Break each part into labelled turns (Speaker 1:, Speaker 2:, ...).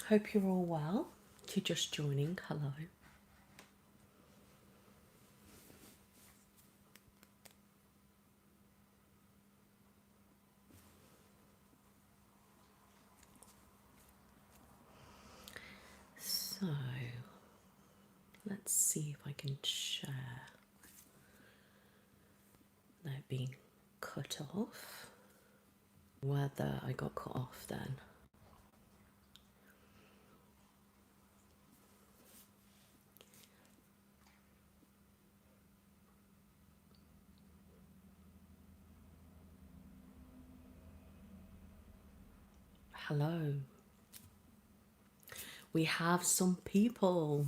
Speaker 1: Hope you're all well. If you're just joining, hello. So, let's see if I can share without being cut off. Whether I got cut off then. Hello. We have some people.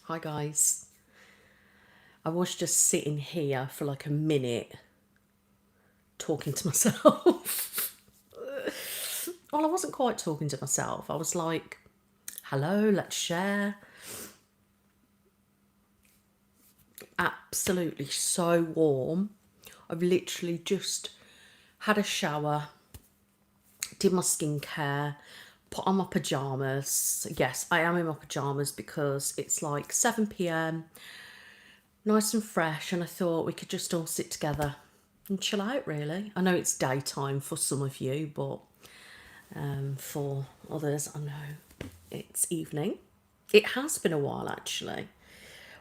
Speaker 1: Hi guys. I was just sitting here for like a minute talking to myself. Well, I wasn't quite talking to myself. I was like, hello, let's share. Absolutely so warm. I've literally just had a shower, did my skincare, put on my pyjamas. Yes, I am in my pyjamas because it's like 7 p.m, nice and fresh, and I thought we could just all sit together and chill out, really. I know it's daytime for some of you, but for others, I know it's evening. It has been a while, actually.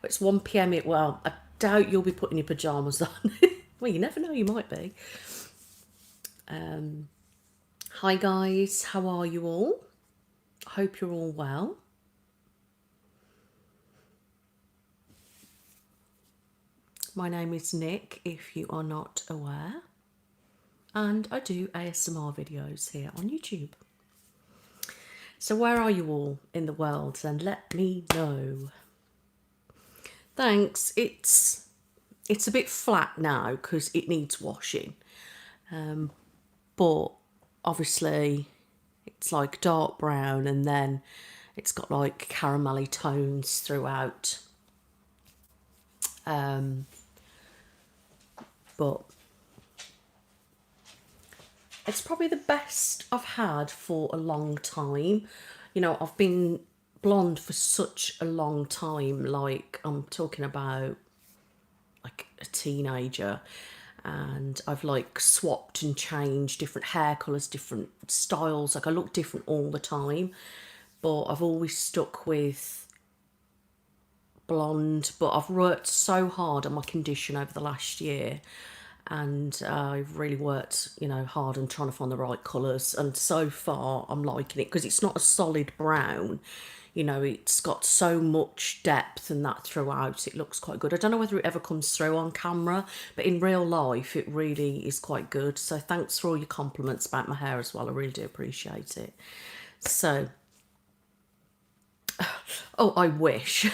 Speaker 1: It's 1 p.m. Well, I doubt you'll be putting your pyjamas on. Well, you never know, you might be. Hi guys, how are you all? Hope you're all well. My name is Nick, if you are not aware, and I do ASMR videos here on YouTube. So where are you all in the world? And let me know. Thanks. It's a bit flat now because it needs washing, but obviously it's like dark brown and then it's got like caramelly tones throughout. But it's probably the best I've had for a long time. You know, I've been blonde for such a long time, like I'm talking about like a teenager, and I've like swapped and changed different hair colours, different styles, like I look different all the time, but I've always stuck with blonde. But I've worked so hard on my condition over the last year, and I've really worked, you know, hard on trying to find the right colours, and so far I'm liking it because it's not a solid brown. You know, it's got so much depth and that throughout. It looks quite good. I don't know whether it ever comes through on camera, but in real life it really is quite good. So thanks for all your compliments about my hair as well. I really do appreciate it. So, oh, I wish.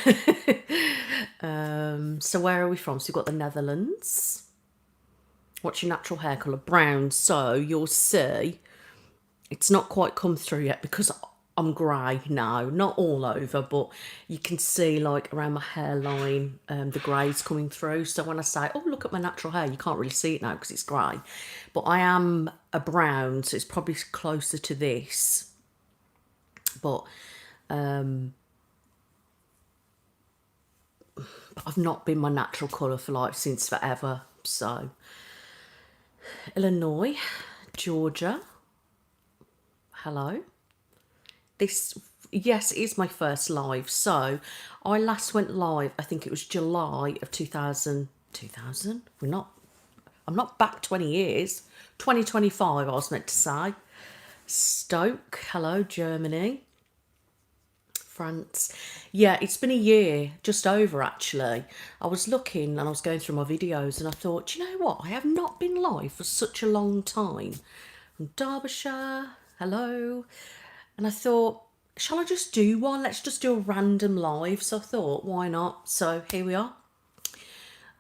Speaker 1: So where are we from? So we've got the Netherlands. What's your natural hair colour? Brown. So you'll see it's not quite come through yet because I'm grey now. Not all over, but you can see like around my hairline the grey's coming through. So when I say, oh, look at my natural hair, you can't really see it now because it's grey. But I am a brown, so it's probably closer to this. But I've not been my natural colour for like since forever. So Illinois, Georgia, hello. This, yes, it is my first live. So I last went live, I think it was July of 2000. I'm not back 20 years. 2025 I was meant to say. Stoke, hello, Germany. France. Yeah, it's been a year, just over actually. I was looking and I was going through my videos and I thought, do you know what? I have not been live for such a long time. From Derbyshire, hello. And I thought, shall I just do one? Let's just do a random live. So I thought, why not? So here we are.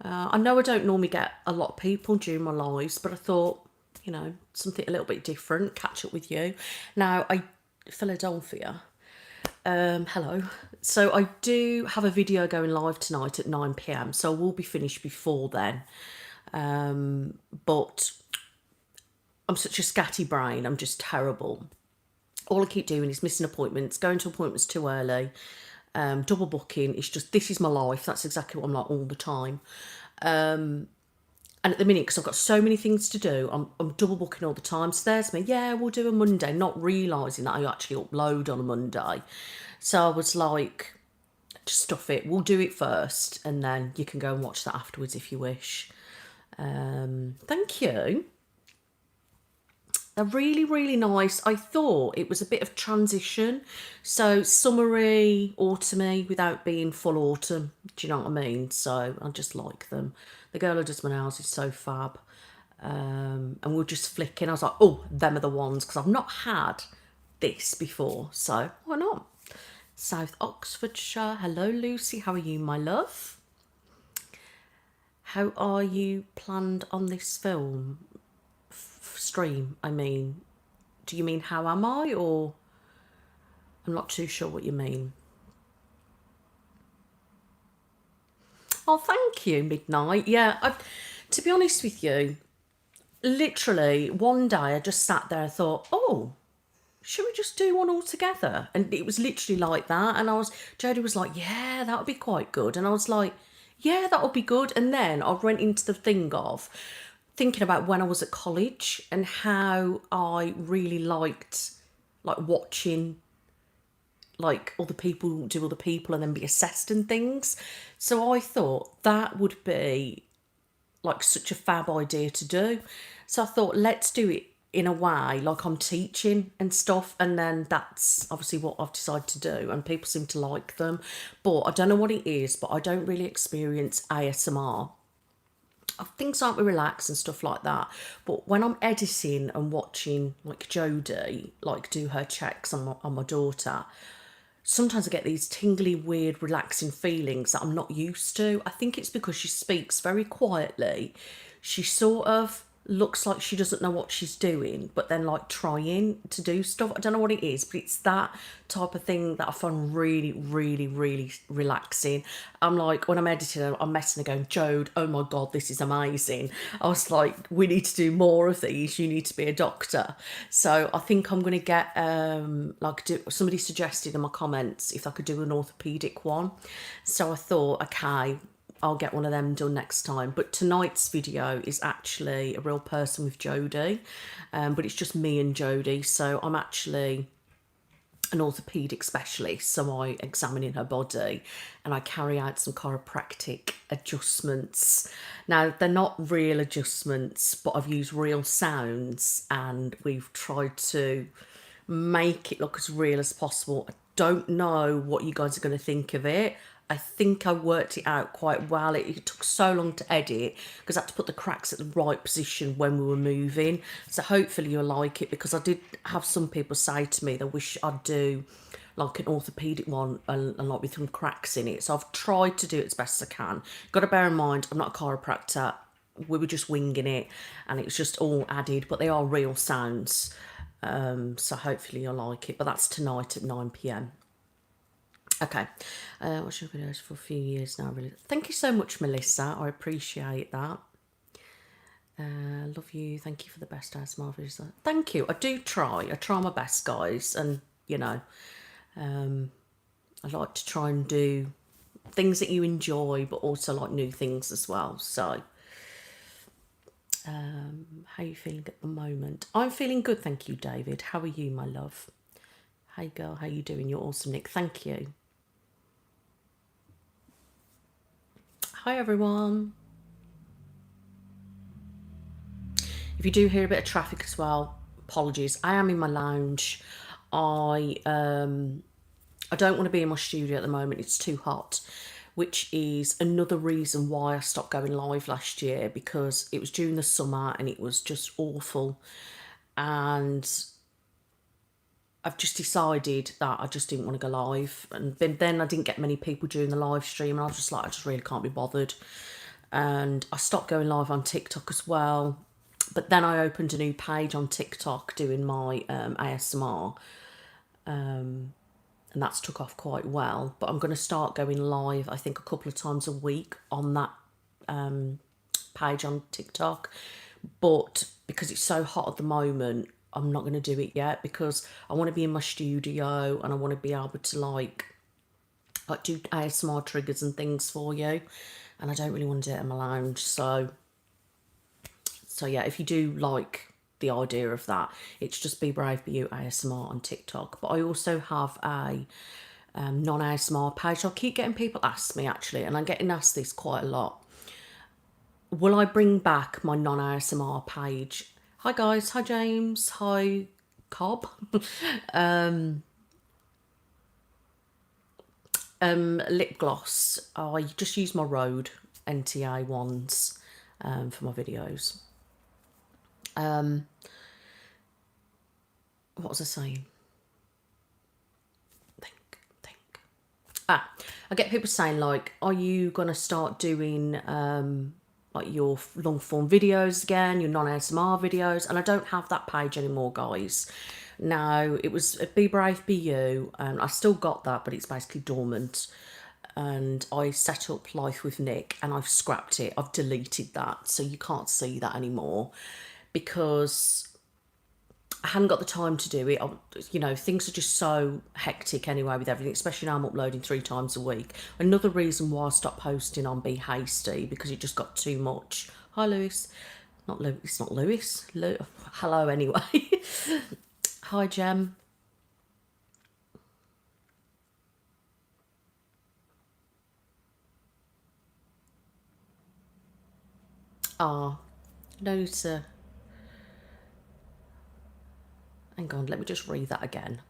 Speaker 1: I know I don't normally get a lot of people during my lives, but I thought, you know, something a little bit different, catch up with you. Now, Philadelphia. Hello. So I do have a video going live tonight at 9 p.m. So I will be finished before then. But I'm such a scatty brain. I'm just terrible. All I keep doing is missing appointments, going to appointments too early, double booking. It's just, this is my life. That's exactly what I'm like all the time. And at the minute, because I've got so many things to do, I'm double booking all the time. So there's me, yeah, we'll do a Monday, not realising that I actually upload on a Monday. So I was like, just stuff it. We'll do it first, and then you can go and watch that afterwards if you wish. Thank you. They're really, really nice. I thought it was a bit of transition. So summery, autumny, without being full autumn. Do you know what I mean? So I just like them. The girl who does my nails is so fab. And we we're just flicking. I was like, oh, them are the ones. Because I've not had this before. So why not? South Oxfordshire. Hello, Lucy. How are you, my love? How are you planned on this film? Stream, I mean. Do you mean how am I, or I'm not too sure what you mean. Oh, thank you, Midnight. Yeah, to be honest with you, literally one day I just sat there and thought, oh, should we just do one all together? And it was literally like that. And Jodie was like, yeah, that would be quite good. And I was like, yeah, that would be good. And then I went into the thing of thinking about when I was at college and how I really liked like watching like other people do other people and then be assessed and things. So I thought that would be like such a fab idea to do. So I thought, let's do it in a way like I'm teaching and stuff, and then that's obviously what I've decided to do, and people seem to like them. But I don't know what it is, but I don't really experience ASMR. Things aren't relaxed and stuff like that, but when I'm editing and watching like Jodie like do her checks on my daughter, sometimes I get these tingly, weird, relaxing feelings that I'm not used to. I think it's because she speaks very quietly. She sort of looks like she doesn't know what she's doing, but then like trying to do stuff. I don't know what it is, but it's that type of thing that I find really, really, really relaxing. I'm like, when I'm editing, I'm messing and going, Jode, oh my God, this is amazing. I was like, we need to do more of these. You need to be a doctor. So I think I'm going to get, somebody suggested in my comments if I could do an orthopedic one. So I thought, okay, I'll get one of them done next time. But tonight's video is actually a real person with Jodie, but it's just me and Jodie. So I'm actually an orthopedic specialist, so I examine in her body and I carry out some chiropractic adjustments. Now, they're not real adjustments, but I've used real sounds and we've tried to make it look as real as possible. I don't know what you guys are going to think of it. I think I worked it out quite well. It took so long to edit because I had to put the cracks at the right position when we were moving. So hopefully you'll like it, because I did have some people say to me they wish I'd do like an orthopedic one and like with some cracks in it. So I've tried to do it as best as I can. Got to bear in mind, I'm not a chiropractor. We were just winging it and it was just all added, but they are real sounds. So hopefully you'll like it. But that's tonight at 9 p.m. Okay, watching videos for a few years now, really. Thank you so much, Melissa. I appreciate that. Love you. Thank you for the best ASMR videos. Thank you. I do try. I try my best, guys. And, you know, I like to try and do things that you enjoy, but also like new things as well. So, how are you feeling at the moment? I'm feeling good, thank you, David. How are you, my love? Hey, girl. How you doing? You're awesome, Nick. Thank you. Hi everyone. If you do hear a bit of traffic as well, apologies. I am in my lounge. I don't want to be in my studio at the moment. It's too hot, which is another reason why I stopped going live last year, because it was during the summer and it was just awful. And I've just decided that I just didn't want to go live, and then I didn't get many people during the live stream, and I was just like, I just really can't be bothered. And I stopped going live on TikTok as well, but then I opened a new page on TikTok doing my ASMR, and that's took off quite well. But I'm going to start going live, I think, a couple of times a week on that page on TikTok. But because it's so hot at the moment, I'm not going to do it yet because I want to be in my studio and I want to be able to like do ASMR triggers and things for you, and I don't really want to do it in my lounge. So yeah, if you do like the idea of that, it's just Be Brave Be You ASMR on TikTok. But I also have a non-ASMR page. I keep getting people ask me actually, and I'm getting asked this quite a lot. Will I bring back my non-ASMR page? Hi guys, hi James, hi Cobb. Lip gloss. I just use my Rode NTA ones for my videos. What was I saying? Think. I get people saying like, are you gonna start doing like your long form videos again, your non-ASMR videos? And I don't have that page anymore, guys. Now, it was Be Brave Be You, and I still got that, but it's basically dormant. And I set up Life with Nick and I've scrapped it. I've deleted that, so you can't see that anymore because I hadn't got the time to do it. You know, things are just so hectic anyway with everything, especially now I'm uploading 3 times a week. Another reason why I stopped posting on Be Hasty, because it just got too much. Hi, Lewis. Not Lewis. It's not Lewis. Hello, anyway. Hi, Jem. No, sir. Hang on, let me just read that again.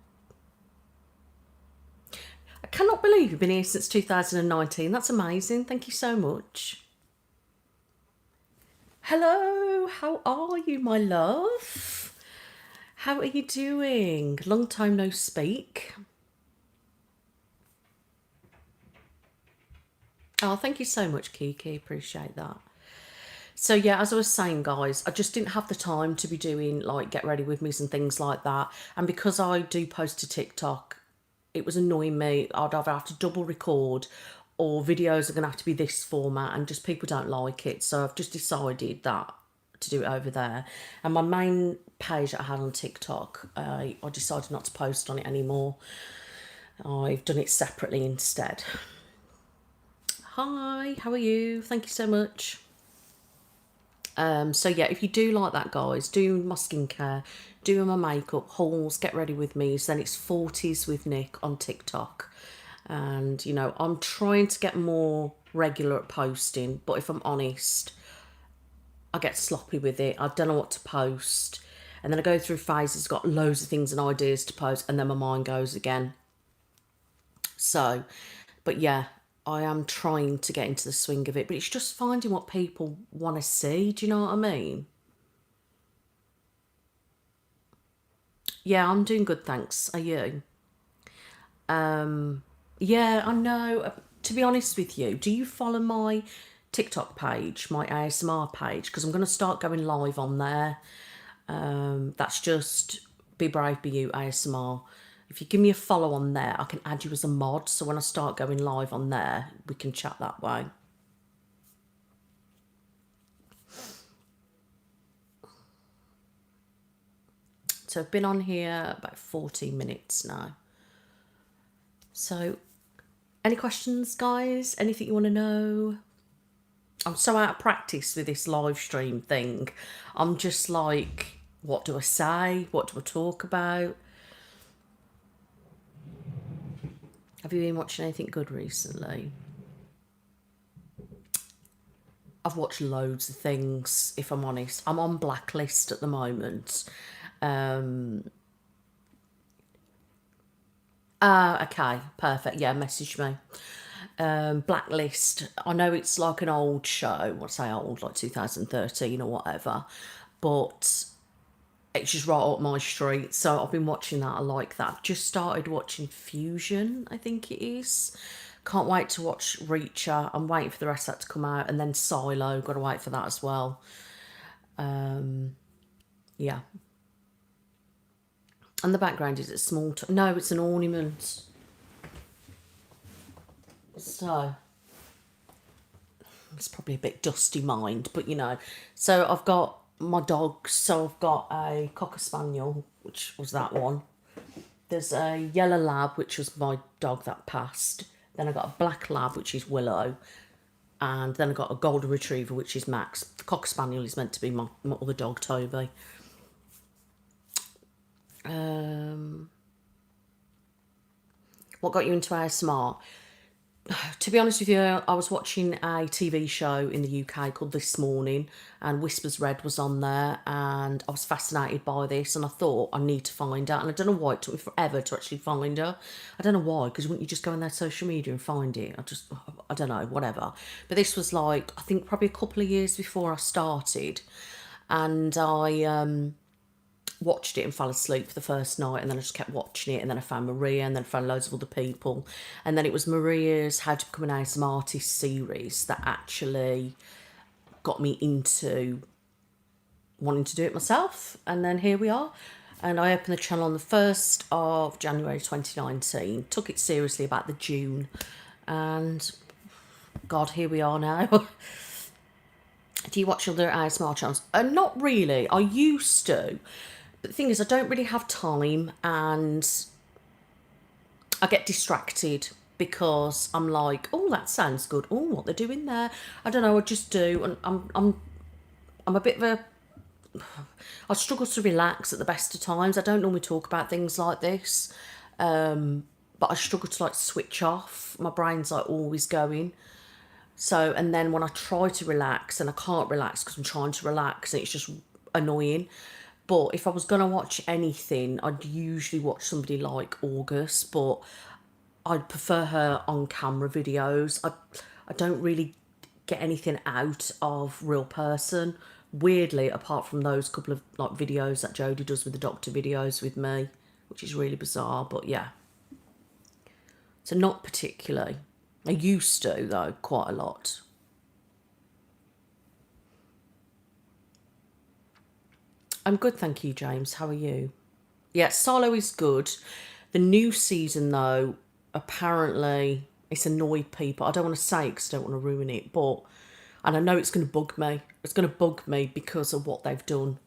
Speaker 1: I cannot believe you've been here since 2019. That's amazing. Thank you so much. Hello, how are you, my love? How are you doing? Long time no speak. Oh, thank you so much, Kiki. Appreciate that. So yeah, as I was saying, guys, I just didn't have the time to be doing like get ready with me's and things like that. And because I do post to TikTok, it was annoying me. I'd either have to double record or videos are going to have to be this format, and just people don't like it. So I've just decided that to do it over there. And my main page that I had on TikTok, I decided not to post on it anymore. I've done it separately instead. Hi, how are you? Thank you so much. So yeah, if you do like that, guys, do my skincare, doing my makeup, hauls, get ready with me. So then it's 40s with Nick on TikTok. And, you know, I'm trying to get more regular at posting, but if I'm honest, I get sloppy with it. I don't know what to post. And then I go through phases, got loads of things and ideas to post, and then my mind goes again. So, but yeah, I am trying to get into the swing of it, but it's just finding what people want to see. Do you know what I mean? Yeah, I'm doing good, thanks. Are you? Yeah, I know. To be honest with you, do you follow my TikTok page, my ASMR page? Because I'm going to start going live on there. That's just Be Brave Be You ASMR. If you give me a follow on there, I can add you as a mod. So when I start going live on there, we can chat that way. So I've been on here about 14 minutes now. So any questions, guys? Anything you want to know? I'm so out of practice with this live stream thing. I'm just like, what do I say? What do I talk about? Have you been watching anything good recently? I've watched loads of things, if I'm honest. I'm on Blacklist at the moment. Okay, perfect. Yeah, message me. Blacklist. I know it's like an old show. What's say old, like 2013 or whatever, but it's just right up my street. So I've been watching that. I like that. I've just started watching Fusion, I think it is. Can't wait to watch Reacher. I'm waiting for the rest of that to come out, and then Silo. Got to wait for that as well. Yeah. And the background is a small. No, it's an ornament. So it's probably a bit dusty mind, but you know. So I've got my dogs. So I've got a Cocker Spaniel, which was that one. There's a yellow lab, which was my dog that passed. Then I got a black lab, which is Willow. And then I got a golden retriever, which is Max. The Cocker Spaniel is meant to be my other dog, Toby. What got you into ASMR? To be honest with you, I was watching a TV show in the UK called This Morning, and Whispers Red was on there, and I was fascinated by this, and I thought I need to find her, and I don't know why it took me forever to actually find her. I don't know why, because wouldn't you just go on their social media and find it? I don't know, whatever. But this was like, I think probably a couple of years before I started, and I watched it and fell asleep for the first night, and then I just kept watching it, and then I found Maria, and then I found loads of other people, and then it was Maria's How to Become an ASMR Artist series that actually got me into wanting to do it myself, and then here we are. And I opened the channel on the 1st of January 2019, took it seriously about the June, and God, here we are now. Do you watch other ASMR channels? Not really. I used to. But the thing is, I don't really have time, and I get distracted because I'm like, oh, that sounds good. Oh, what they're doing there. I don't know, I just do. And I'm a bit of a... I struggle to relax at the best of times. I don't normally talk about things like this. But I struggle to like switch off. My brain's like always going. So, and then when I try to relax and I can't relax because I'm trying to relax, and it's just annoying. But if I was going to watch anything, I'd usually watch somebody like August, but I'd prefer her on camera videos. I don't really get anything out of real person, weirdly, apart from those couple of like videos that Jodie does with the doctor videos with me, which is really bizarre, but yeah. So not particularly. I used to, though, quite a lot. I'm good, thank you, James. How are you? Yeah, Solo is good. The new season, though, apparently it's annoyed people. I don't want to say it because I don't want to ruin it, but... And I know it's going to bug me. It's going to bug me because of what they've done.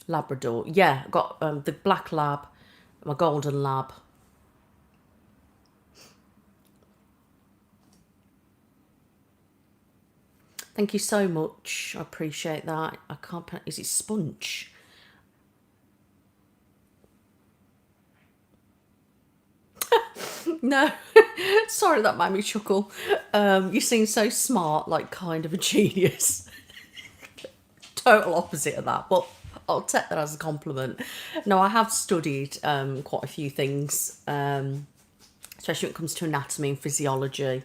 Speaker 1: Labrador. Yeah, I've got the black lab, my golden lab. Thank you so much. I appreciate that. I can't... Is it Sponge? No. Sorry, that made me chuckle. You seem so smart, like kind of a genius. Total opposite of that, but I'll take that as a compliment. No, I have studied quite a few things, especially when it comes to anatomy and physiology,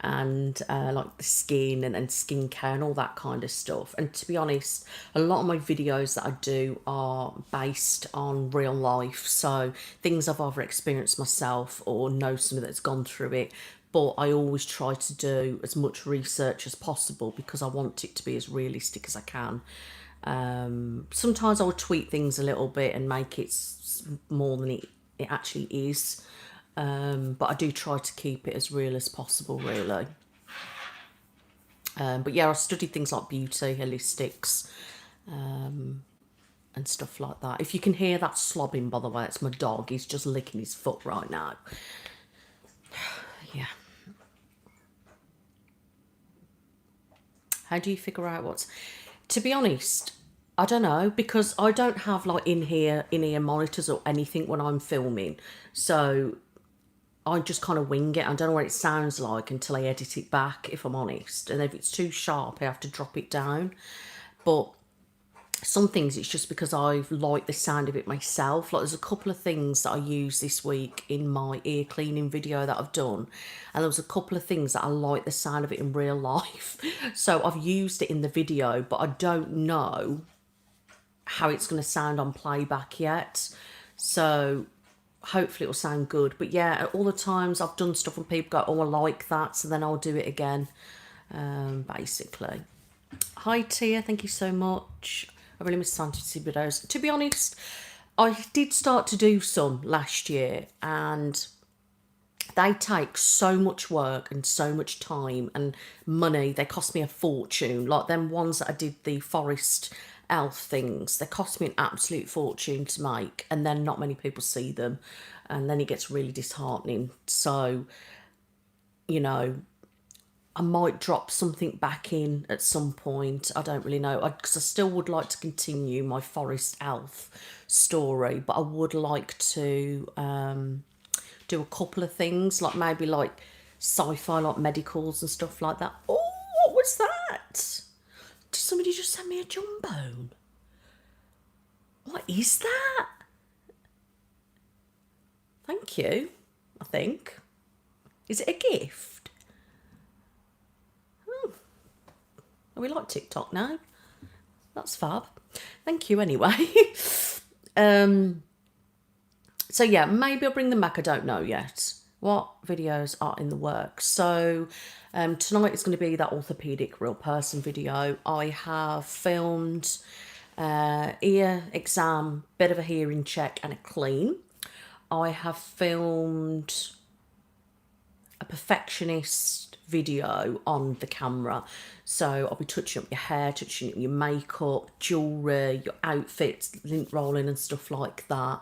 Speaker 1: and like the skin and skincare and all that kind of stuff. And to be honest, a lot of my videos that I do are based on real life, so things I've either experienced myself or know somebody that's gone through it. But I always try to do as much research as possible because I want it to be as realistic as I can. Sometimes I'll tweak things a little bit and make it more than it actually is. But I do try to keep it as real as possible, really. But yeah, I studied things like beauty, holistics, and stuff like that. If you can hear that slobbing, by the way, it's my dog. He's just licking his foot right now. Yeah. How do you figure out what's... To be honest, I don't know, because I don't have like in-ear monitors or anything when I'm filming. So I just kind of wing it. I don't know what it sounds like until I edit it back, if I'm honest. And if it's too sharp, I have to drop it down. But some things it's just because I like the sound of it myself. Like there's a couple of things that I use this week in my ear cleaning video that I've done, and there was a couple of things that I like the sound of it in real life. So I've used it in the video, but I don't know how it's going to sound on playback yet. So hopefully it'll sound good. But yeah, all the times I've done stuff and people go, oh, I like that, so then I'll do it again, basically. Hi Tia, thank you so much. I really miss fantasy videos. To be honest, I did start to do some last year, and They take so much work and so much time and money. They cost me a fortune. Like them ones that I did the forest elf things, they cost me an absolute fortune to make, and then not many people see them, and then it gets really disheartening. So, you know, I might drop something back in at some point. I don't really know, because I still would like to continue my forest elf story, but I would like to do a couple of things, like maybe like sci-fi, like medicals and stuff like that. Oh, what was that? Did somebody just send me a jumbo? What is that? Thank you, I think. Is it a gift? Oh, we like TikTok now. That's fab. Thank you anyway. So yeah, maybe I'll bring them back. I don't know yet what videos are in the works. So tonight is going to be that orthopedic real person video. I have filmed ear exam, bit of a hearing check and a clean. I have filmed a perfectionist video on the camera. So I'll be touching up your hair, touching up your makeup, jewellery, your outfits, lint rolling and stuff like that.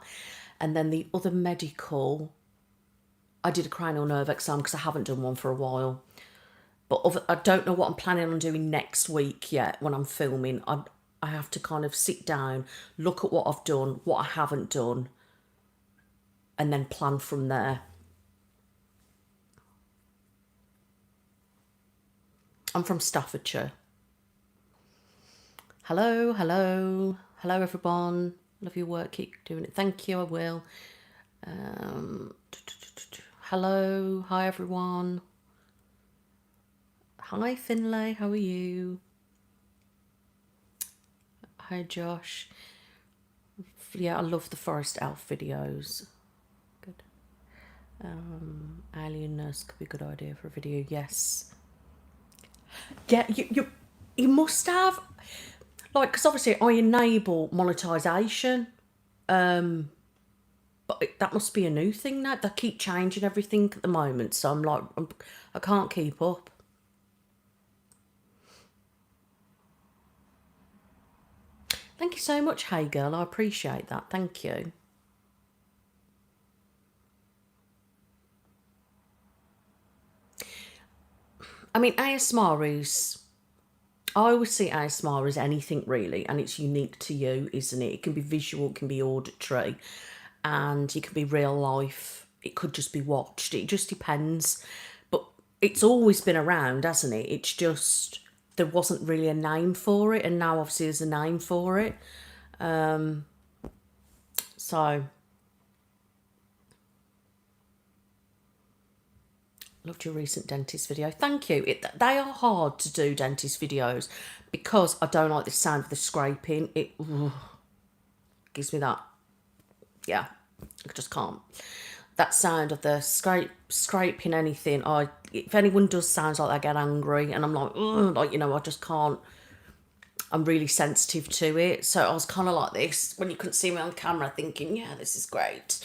Speaker 1: And then the other medical, I did a cranial nerve exam because I haven't done one for a while. But I don't know what I'm planning on doing next week yet when I'm filming. I have to kind of sit down, look at what I've done, what I haven't done, and then plan from there. I'm from Staffordshire. Hello, hello. Hello, everyone. Love your work. Keep doing it. Thank you, I will. Hello. Hi, everyone. Hi, Finlay. How are you? Hi, Josh. Yeah, I love the Forest Elf videos. Good. Alien Nurse could be a good idea for a video. Yes. Yeah, you must have, like, because obviously I enable monetization, but that must be a new thing now. They keep changing everything at the moment, so I'm like, I can't keep up. Thank you so much, Hey Girl. I appreciate that. Thank you. I mean, ASMR is, I always see ASMR as anything really, and it's unique to you, isn't it? It can be visual, it can be auditory, and it can be real life. It could just be watched. It just depends. But it's always been around, hasn't it? It's just there wasn't really a name for it, and now obviously there's a name for it. So loved your recent dentist video. Thank you. They are hard to do, dentist videos, because I don't like the sound of the scraping. It gives me that, yeah, I just can't. That sound of the scraping anything. If anyone does sounds like I get angry, and I'm like, ugh, like, you know, I just can't. I'm really sensitive to it. So I was kind of like this when you couldn't see me on camera, thinking, yeah, this is great.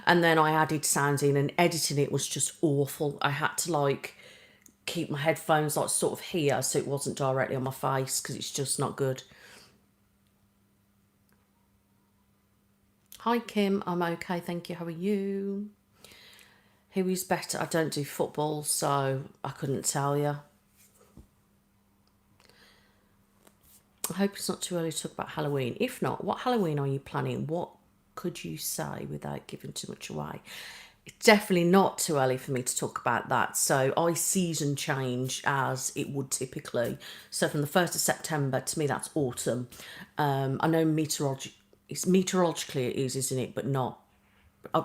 Speaker 1: And then I added sounds in, and editing it was just awful. I had to like keep my headphones like sort of here so it wasn't directly on my face, because it's just not good. Hi Kim, I'm okay, thank you. How are you? Who is better? I don't do football, so I couldn't tell you. I hope it's not too early to talk about Halloween. If not, what Halloween are you planning? What could you say without giving too much away? It's definitely not too early for me to talk about that. So I season change as it would typically. So from the 1st of September, to me, that's autumn. I know meteorologically it is, isn't it? But not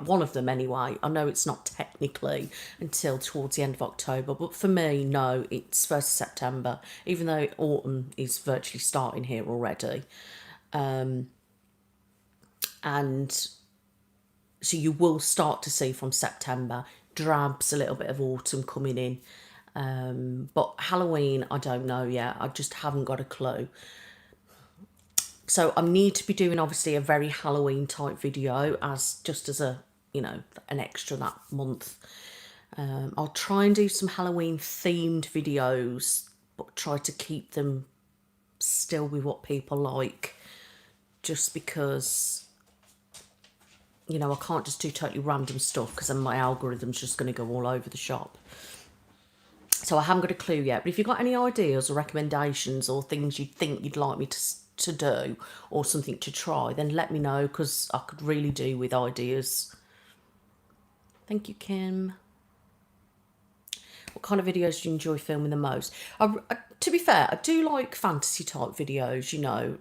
Speaker 1: one of them anyway. I know it's not technically until towards the end of October, but for me, no, it's 1st of September, even though autumn is virtually starting here already. And so you will start to see from September drabs, a little bit of autumn coming in. But Halloween, I don't know yet. I just haven't got a clue. So I need to be doing obviously a very Halloween type video as a, you know, an extra that month. I'll try and do some Halloween themed videos, but try to keep them still with what people like, just because, you know, I can't just do totally random stuff because then my algorithm's just going to go all over the shop. So I haven't got a clue yet, but if you've got any ideas or recommendations or things you think you'd like me to do or something to try, then let me know, because I could really do with ideas. Thank you, Kim. What kind of videos do you enjoy filming the most? To be fair, I do like fantasy type videos, you know,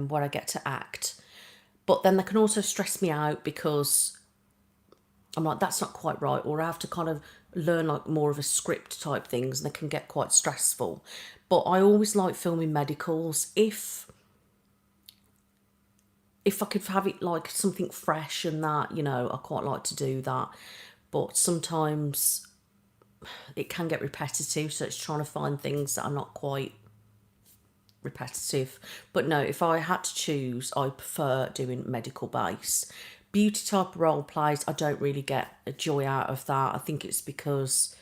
Speaker 1: where I get to act. But then they can also stress me out because I'm like, that's not quite right. Or I have to kind of learn like more of a script type things, and they can get quite stressful. But I always like filming medicals. If I could have it like something fresh and that, you know, I quite like to do that. But sometimes it can get repetitive, so it's trying to find things that are not quite repetitive. But no, if I had to choose, I prefer doing medical base. Beauty type role plays, I don't really get a joy out of that. I think it's because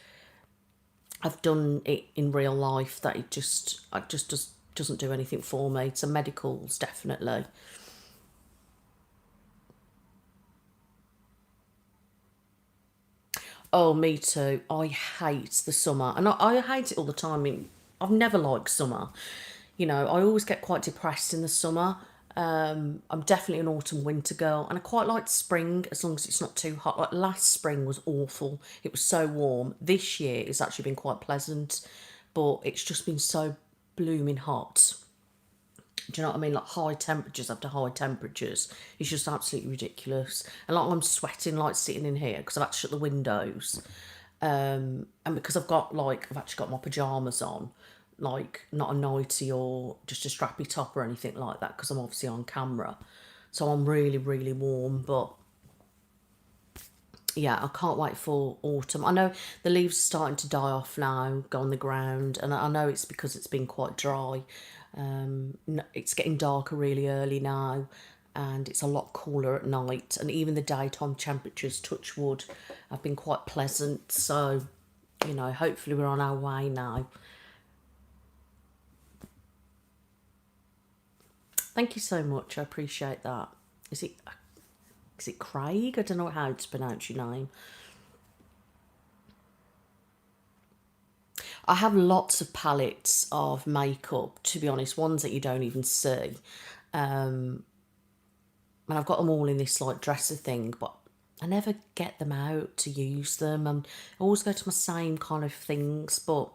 Speaker 1: I've done it in real life that it just doesn't do anything for me. So medicals, definitely. Oh, me too. I hate the summer, and I hate it all the time. I mean, I've never liked summer. You know, I always get quite depressed in the summer. I'm definitely an autumn winter girl, and I quite like spring as long as it's not too hot. Like last spring was awful; it was so warm. This year it's actually been quite pleasant, but it's just been so blooming hot. Do you know what I mean? Like high temperatures after high temperatures. It's just absolutely ridiculous. And like I'm sweating like sitting in here because I've had to shut the windows. And because I've actually got my pajamas on, like not a nightie or just a strappy top or anything like that, because I'm obviously on camera. So I'm really, really warm, but yeah, I can't wait for autumn. I know the leaves are starting to die off now, go on the ground, and I know it's because it's been quite dry. It's getting darker really early now, and it's a lot cooler at night, and even the daytime temperatures, touch wood, have been quite pleasant. So, you know, hopefully we're on our way now. Thank you so much. I appreciate that. Is it is it Craig? I don't know how to pronounce your name. I have lots of palettes of makeup, to be honest, ones that you don't even see. And I've got them all in this like dresser thing, but I never get them out to use them. I always go to my same kind of things, but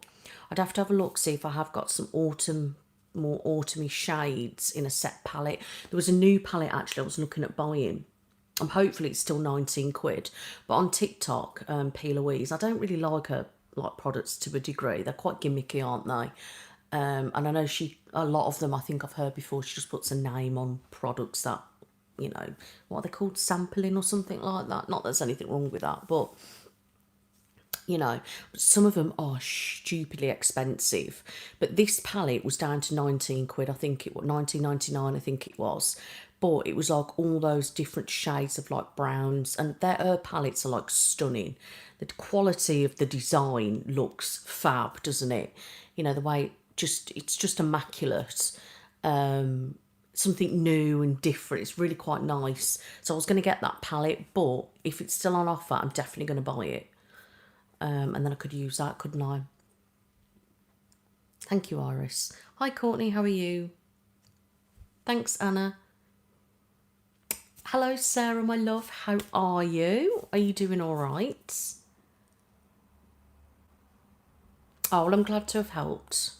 Speaker 1: I'd have to have a look, see if I have got some more autumny shades in a set palette. There was a new palette actually I was looking at buying. Hopefully it's still 19 quid. But on TikTok, P. Louise, I don't really like her like products to a degree. They're quite gimmicky, aren't they? And I know a lot of them, I think I've heard before, she just puts a name on products that, you know, what are they called, sampling or something like that. Not that there's anything wrong with that, but you know, some of them are stupidly expensive. But this palette was down to 19 quid, I think it was 19.99, I think it was. But it was like all those different shades of like browns, and her palettes are like stunning. The quality of the design looks fab, doesn't it? You know, the way it's just immaculate. Something new and different. It's really quite nice. So I was going to get that palette, but if it's still on offer, I'm definitely going to buy it. And then I could use that, couldn't I? Thank you, Iris. Hi, Courtney. How are you? Thanks, Anna. Hello, Sarah, my love. How are you? Are you doing all right? Oh, well, I'm glad to have helped.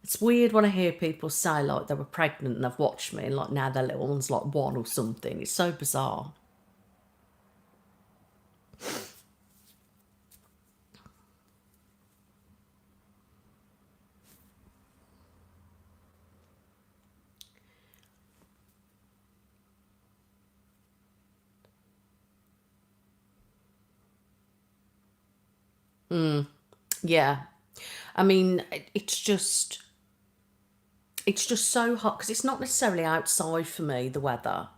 Speaker 1: It's weird when I hear people say like they were pregnant and they've watched me and like now their little one's like one or something. It's so bizarre. Yeah. I mean, it's just so hot because it's not necessarily outside for me, the weather.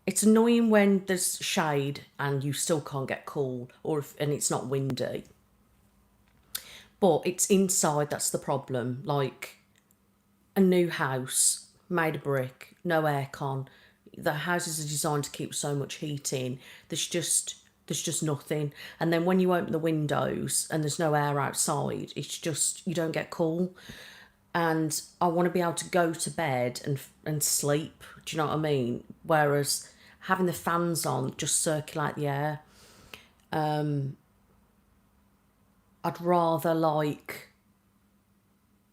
Speaker 1: It's annoying when there's shade and you still can't get cool, and it's not windy. But it's inside that's the problem. Like a new house made of brick, no aircon. The houses are designed to keep so much heat in. There's just nothing. And then when you open the windows and there's no air outside, it's just you don't get cool. And I want to be able to go to bed and sleep. Do you know what I mean? Whereas having the fans on just circulate the air. I'd rather like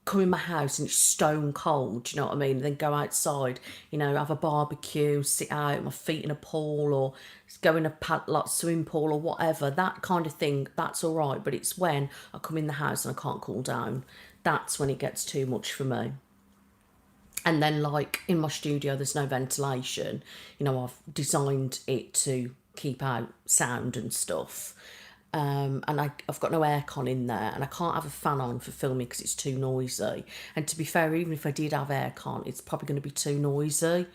Speaker 1: come in my house and it's stone cold, do you know what I mean? Then go outside, have a barbecue, sit out, my feet in a pool, or go in a like swimming pool or whatever. That kind of thing, that's all right. But it's when I come in the house and I can't cool down. That's when it gets too much for me. And then like in my studio, there's no ventilation. I've designed it to keep out sound and stuff. And I've got no aircon in there, and I can't have a fan on for filming because it's too noisy. And to be fair, even if I did have aircon, it's probably going to be too noisy.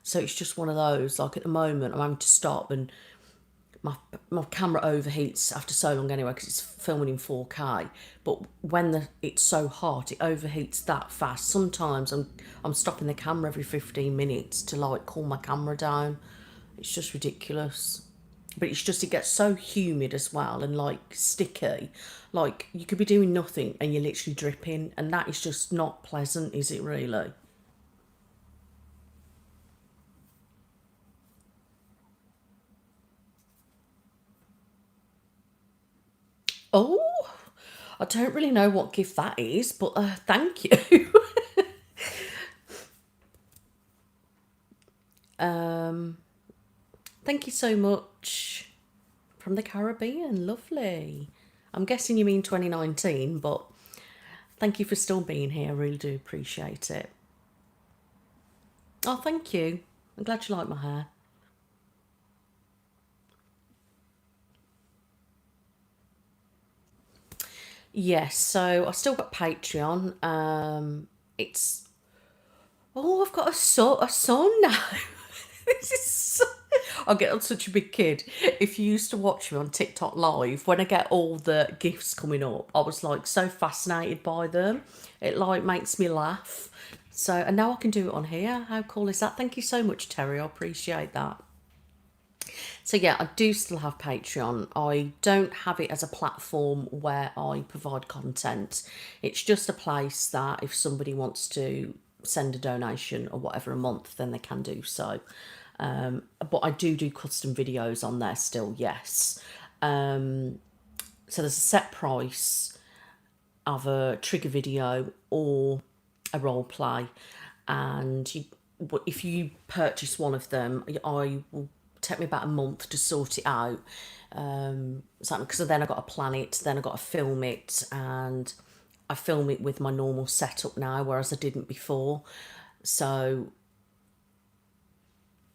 Speaker 1: So it's just one of those. Like at the moment, I'm having to stop, and my camera overheats after so long anyway because it's filming in 4K. But when it's so hot, it overheats that fast. Sometimes I'm stopping the camera every 15 minutes to like cool my camera down. It's just ridiculous. But it gets so humid as well and like sticky. Like you could be doing nothing and you're literally dripping, and that is just not pleasant, is it really? Oh, I don't really know what gift that is, but thank you. Thank you so much. From the Caribbean, lovely. I'm guessing you mean 2019, but thank you for still being here. I really do appreciate it. Oh, thank you. I'm glad you like my hair. Yes, so I've still got Patreon. It's I've got a son now. This is I'll get on such a big kid. If you used to watch me on TikTok live, when I get all the gifts coming up, I was like so fascinated by them. It like makes me laugh. So, and now I can do it on here. How cool is that? Thank you so much, Terry. I appreciate that. So yeah, I do still have Patreon. I don't have it as a platform where I provide content. It's just a place that if somebody wants to send a donation or whatever a month, then they can do so. But I do custom videos on there still, yes. So there's a set price of a trigger video or a role play, and if you purchase one of them, I will take me about a month to sort it out. Because then I got to plan it, then I got to film it, and I film it with my normal setup now, whereas I didn't before. So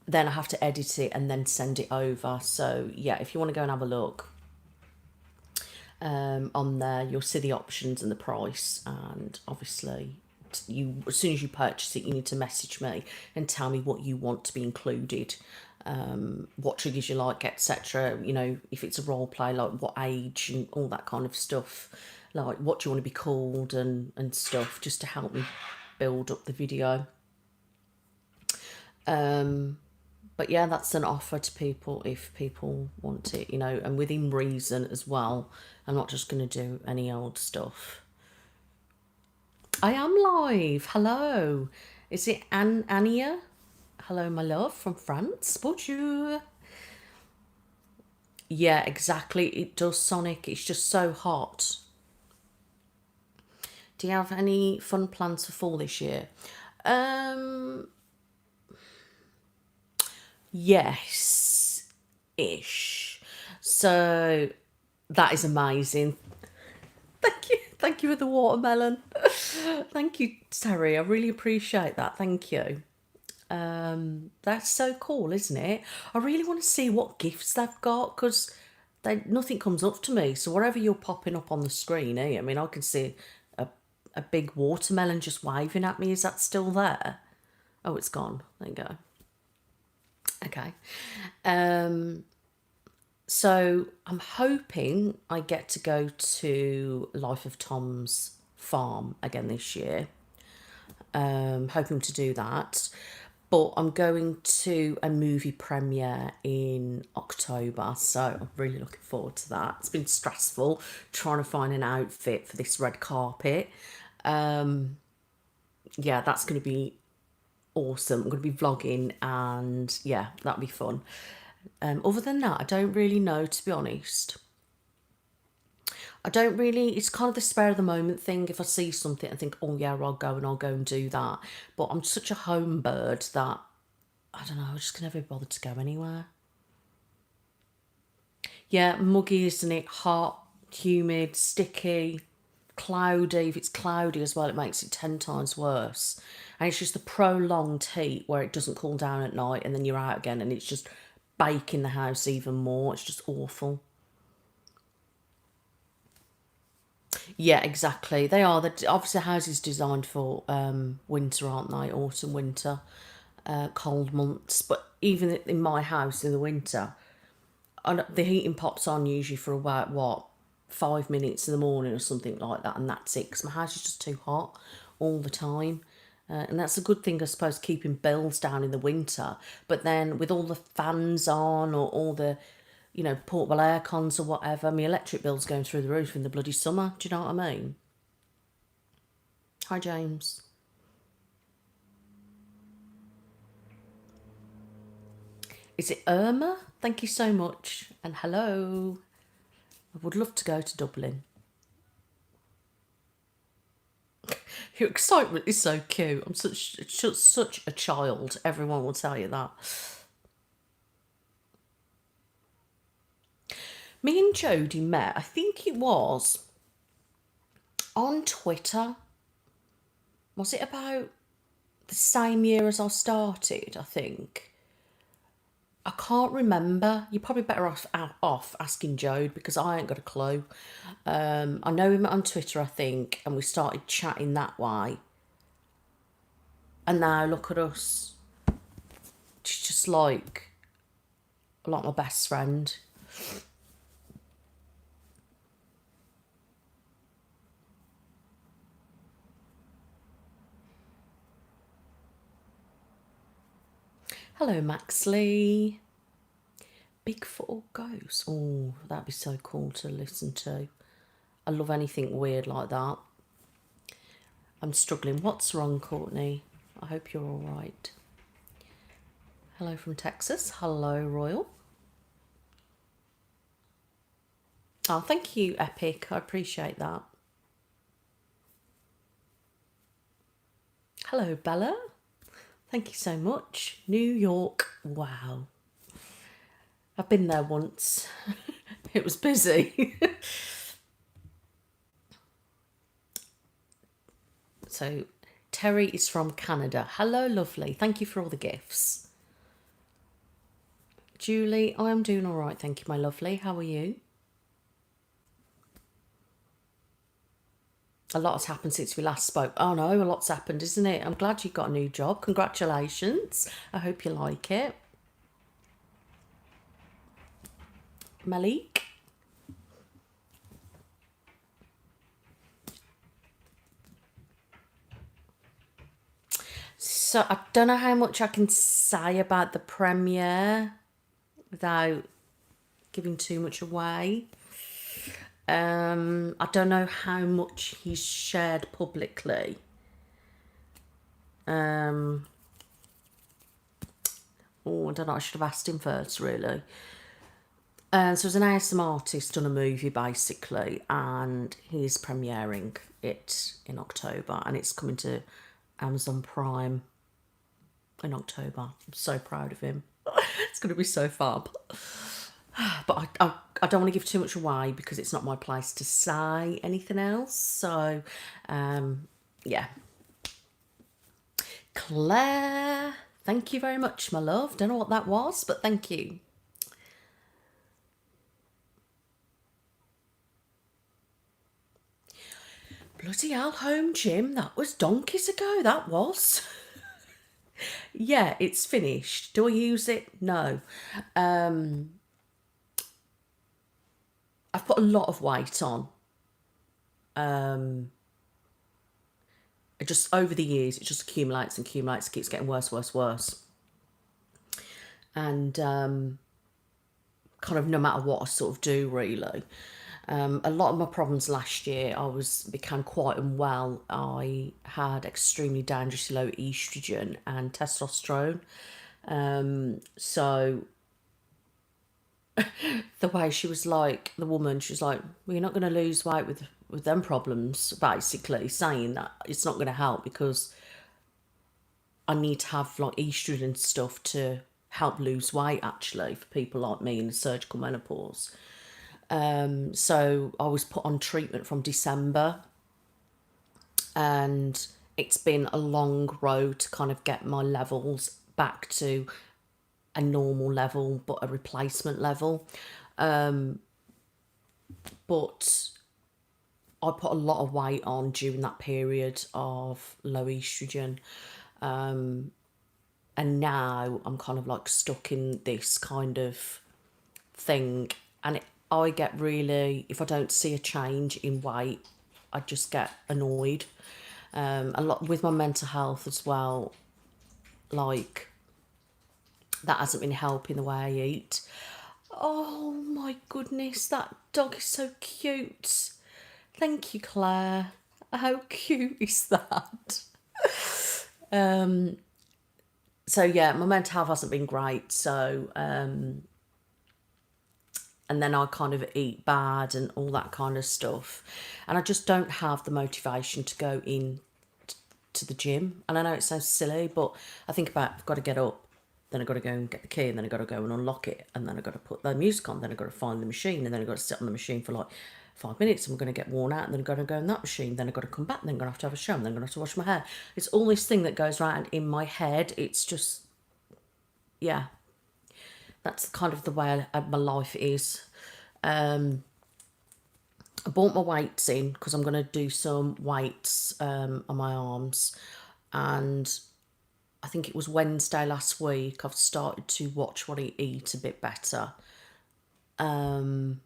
Speaker 1: then I have to edit it and then send it over. So yeah, if you want to go and have a look on there, you'll see the options and the price. And obviously, as soon as you purchase it, you need to message me and tell me what you want to be included, what triggers you like, etc. If it's a role play, like what age and all that kind of stuff. Like what do you want to be called and stuff, just to help me build up the video. But yeah, that's an offer to people if people want it, and within reason as well. I'm not just going to do any old stuff. I am live. Hello. Is it Ania? Hello, my love, from France. Bonjour. Yeah, exactly. It does, Sonic. It's just so hot. Do you have any fun plans for fall this year? Yes, ish. So that is amazing. Thank you. Thank you for the watermelon. Thank you, Terry. I really appreciate that. Thank you. That's so cool, isn't it? I really want to see what gifts they've got because nothing comes up to me. So whatever you're popping up on the screen, I mean, I can see a big watermelon just waving at me. Is that still there? Oh, it's gone. There you go. Okay. So I'm hoping I get to go to Life of Tom's farm again this year. Hoping to do that. But I'm going to a movie premiere in October, so I'm really looking forward to that. It's been stressful trying to find an outfit for this red carpet. Yeah, that's going to be awesome. I'm going to be vlogging, and yeah, that'll be fun. Other than that, I don't really know, to be honest. I don't really, it's kind of the spur of the moment thing. If I see something, I think, oh yeah, I'll go and do that. But I'm such a home bird that, I don't know, I just can never be bothered to go anywhere. Yeah, muggy, isn't it? Hot, humid, sticky, cloudy. If it's cloudy as well, it makes it 10 times worse. And it's just the prolonged heat where it doesn't cool down at night and then you're out again and it's just baking the house even more. It's just awful. Yeah, exactly. They are. Obviously, houses designed for winter, aren't they? Autumn, winter, cold months. But even in my house in the winter, the heating pops on usually for about, what, 5 minutes in the morning or something like that, and that's it, because my house is just too hot all the time. And that's a good thing, I suppose, keeping bills down in the winter. But then with all the fans on or all the, portable air cons or whatever, my electric bill's going through the roof in the bloody summer. Do you know what I mean? Hi, James. Is it Irma? Thank you so much. And hello. I would love to go to Dublin. Your excitement is so cute. I'm such a child. Everyone will tell you that. Me and Jodie met, I think it was on Twitter. Was it about the same year as I started, I think? I can't remember. You're probably better off asking Jode because I ain't got a clue. I know him on Twitter, I think, and we started chatting that way. And now look at us. She's just like my best friend. Hello, Maxley. Bigfoot or ghost? Oh, that'd be so cool to listen to. I love anything weird like that. I'm struggling. What's wrong, Courtney? I hope you're all right. Hello from Texas. Hello, Royal. Oh, thank you, Epic. I appreciate that. Hello, Bella. Thank you so much. New York. Wow. I've been there once. It was busy. So, Terry is from Canada. Hello, lovely. Thank you for all the gifts. Julie, I am doing all right. Thank you, my lovely. How are you? A lot has happened since we last spoke. Oh no, a lot's happened, isn't it? I'm glad you got a new job. Congratulations. I hope you like it. Malik? So I don't know how much I can say about the premiere without giving too much away. I don't know how much he's shared publicly. Oh, I don't know. I should have asked him first, really. So there's an ASM artist on a movie, basically, and he's premiering it in October, and it's coming to Amazon Prime in October. I'm so proud of him. It's going to be so fab. But I don't want to give too much away because it's not my place to say anything else. So, yeah. Claire, thank you very much, my love. Don't know what that was, but thank you. Bloody hell, home gym. That was donkeys ago, that was. Yeah, it's finished. Do I use it? No. I've put a lot of weight on. It just over the years, it just accumulates and accumulates, keeps getting worse, worse, worse. And kind of no matter what I sort of do, really. A lot of my problems last year, became quite unwell. I had extremely dangerously low estrogen and testosterone. So the way she was like, the woman, she was like, well, you're not going to lose weight with them problems, basically saying that it's not going to help because I need to have like estrogen stuff to help lose weight, actually, for people like me in the surgical menopause. So I was put on treatment from December, and it's been a long road to kind of get my levels back to a normal level, but a replacement level. But I put a lot of weight on during that period of low estrogen. And now I'm kind of like stuck in this kind of thing. And I get really, if I don't see a change in weight, I just get annoyed. A lot with my mental health as well. Like, that hasn't been helping the way I eat. Oh my goodness, that dog is so cute. Thank you, Claire. How cute is that? So yeah, my mental health hasn't been great. So and then I kind of eat bad and all that kind of stuff, and I just don't have the motivation to go in to the gym. And I know it sounds silly, but I think about, I've got to get up, then I've got to go and get the key, and then I've got to go and unlock it, and then I've got to put the music on, then I've got to find the machine, and then I've got to sit on the machine for like 5 minutes, and I'm going to get worn out, and then I've got to go in that machine, then I've got to come back, and then I'm going to have a shower, and then I'm going to have to wash my hair. It's all this thing that goes around in my head. It's just, yeah, that's kind of the way my life is. I bought my weights in because I'm going to do some weights on my arms, and I think it was Wednesday last week I've started to watch what I eat a bit better. Yeah,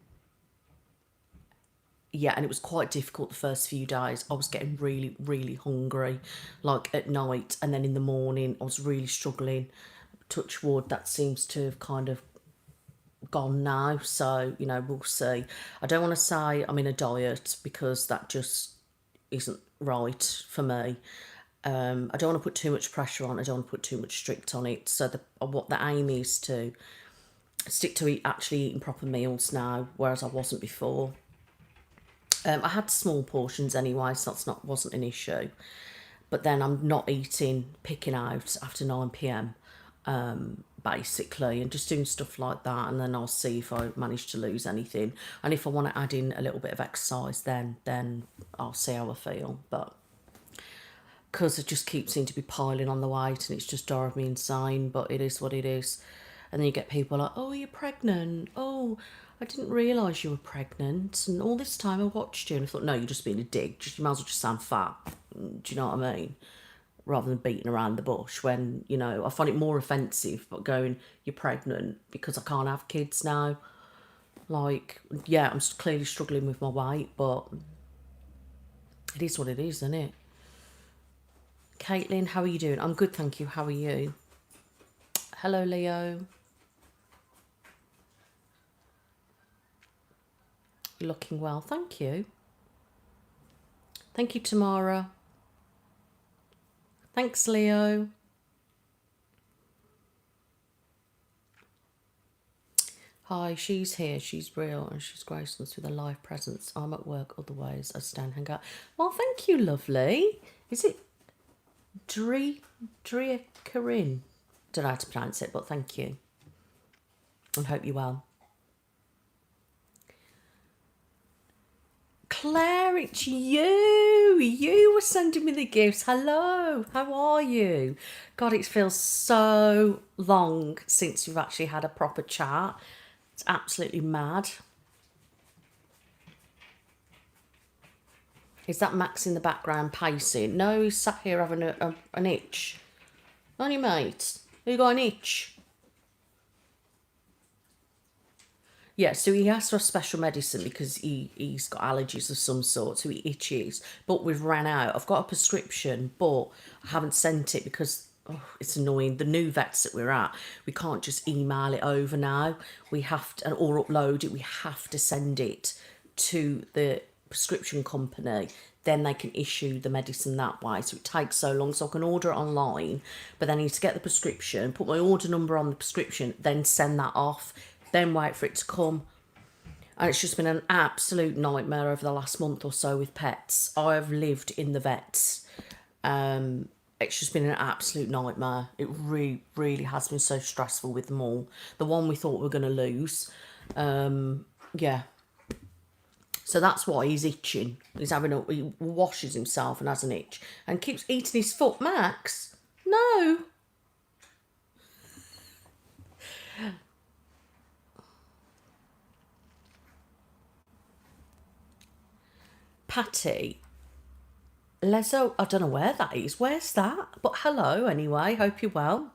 Speaker 1: and it was quite difficult the first few days. I was getting really, really hungry, like at night, and then in the morning I was really struggling. Touch wood, that seems to have kind of gone now, so we'll see. I don't want to say I'm in a diet because that just isn't right for me. I don't want to put too much pressure on. I don't want to put too much strict on it. So what the aim is to stick to actually eating proper meals now, whereas I wasn't before. I had small portions anyway, so wasn't an issue. But then I'm not picking out after 9 p.m. Basically, and just doing stuff like that, and then I'll see if I manage to lose anything, and if I want to add in a little bit of exercise, then I'll see how I feel. But because I just keep seeming to be piling on the weight, and it's just driving me insane, but it is what it is. And then you get people like, oh, you're pregnant, oh, I didn't realise you were pregnant, and all this time I watched you, and I thought, no, you're just being a dick, you might as well just sound fat. Do you know what I mean? Rather than beating around the bush, when I find it more offensive, but going, you're pregnant because I can't have kids now. Like, yeah, I'm clearly struggling with my weight, but it is what it is, isn't it? Caitlin, how are you doing? I'm good, thank you. How are you? Hello, Leo. You're looking well, thank you. Thank you, Tamara. Thanks, Leo. Hi, she's here, she's real, and she's graced us with a live presence. I'm at work, otherwise I stand hang out. Well, thank you, lovely. Is it Dria Corinne? Don't know how to pronounce it, but thank you. I hope you're well. Claire, it's you. You were sending me the gifts. Hello, how are you? God, it feels so long since we've actually had a proper chat. It's absolutely mad. Is that Max in the background pacing? No, he's sat here having an itch. On your mate. You got an itch? Yeah, so he asked for special medicine because he's got allergies of some sort, so he itches. But we've ran out. I've got a prescription, but I haven't sent it because it's annoying. The new vets that we're at, we can't just email it over now. We have to, or upload it. We have to send it to the prescription company. Then they can issue the medicine that way. So it takes so long. So I can order it online, but then I need to get the prescription, put my order number on the prescription, then send that off, then wait for it to come. And it's just been an absolute nightmare over the last month or so with pets. I have lived in the vets. It's just been an absolute nightmare. It really, really has been so stressful with them all. The one we thought we were going to lose. Yeah. So that's why he's itching. He washes himself and has an itch. And keeps eating his foot. Max? No. Patty, Lezo, I don't know where that is. Where's that? But hello anyway, hope you're well.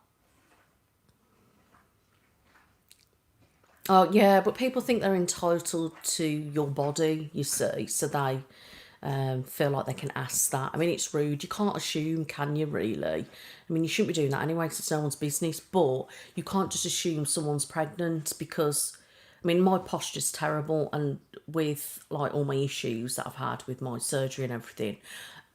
Speaker 1: Oh yeah, but people think they're entitled to your body, you see, so they feel like they can ask that. I mean, it's rude. You can't assume, can you, really? I mean, you shouldn't be doing that anyway because it's no one's business, but you can't just assume someone's pregnant because, I mean, my posture's terrible, and with like all my issues that I've had with my surgery and everything,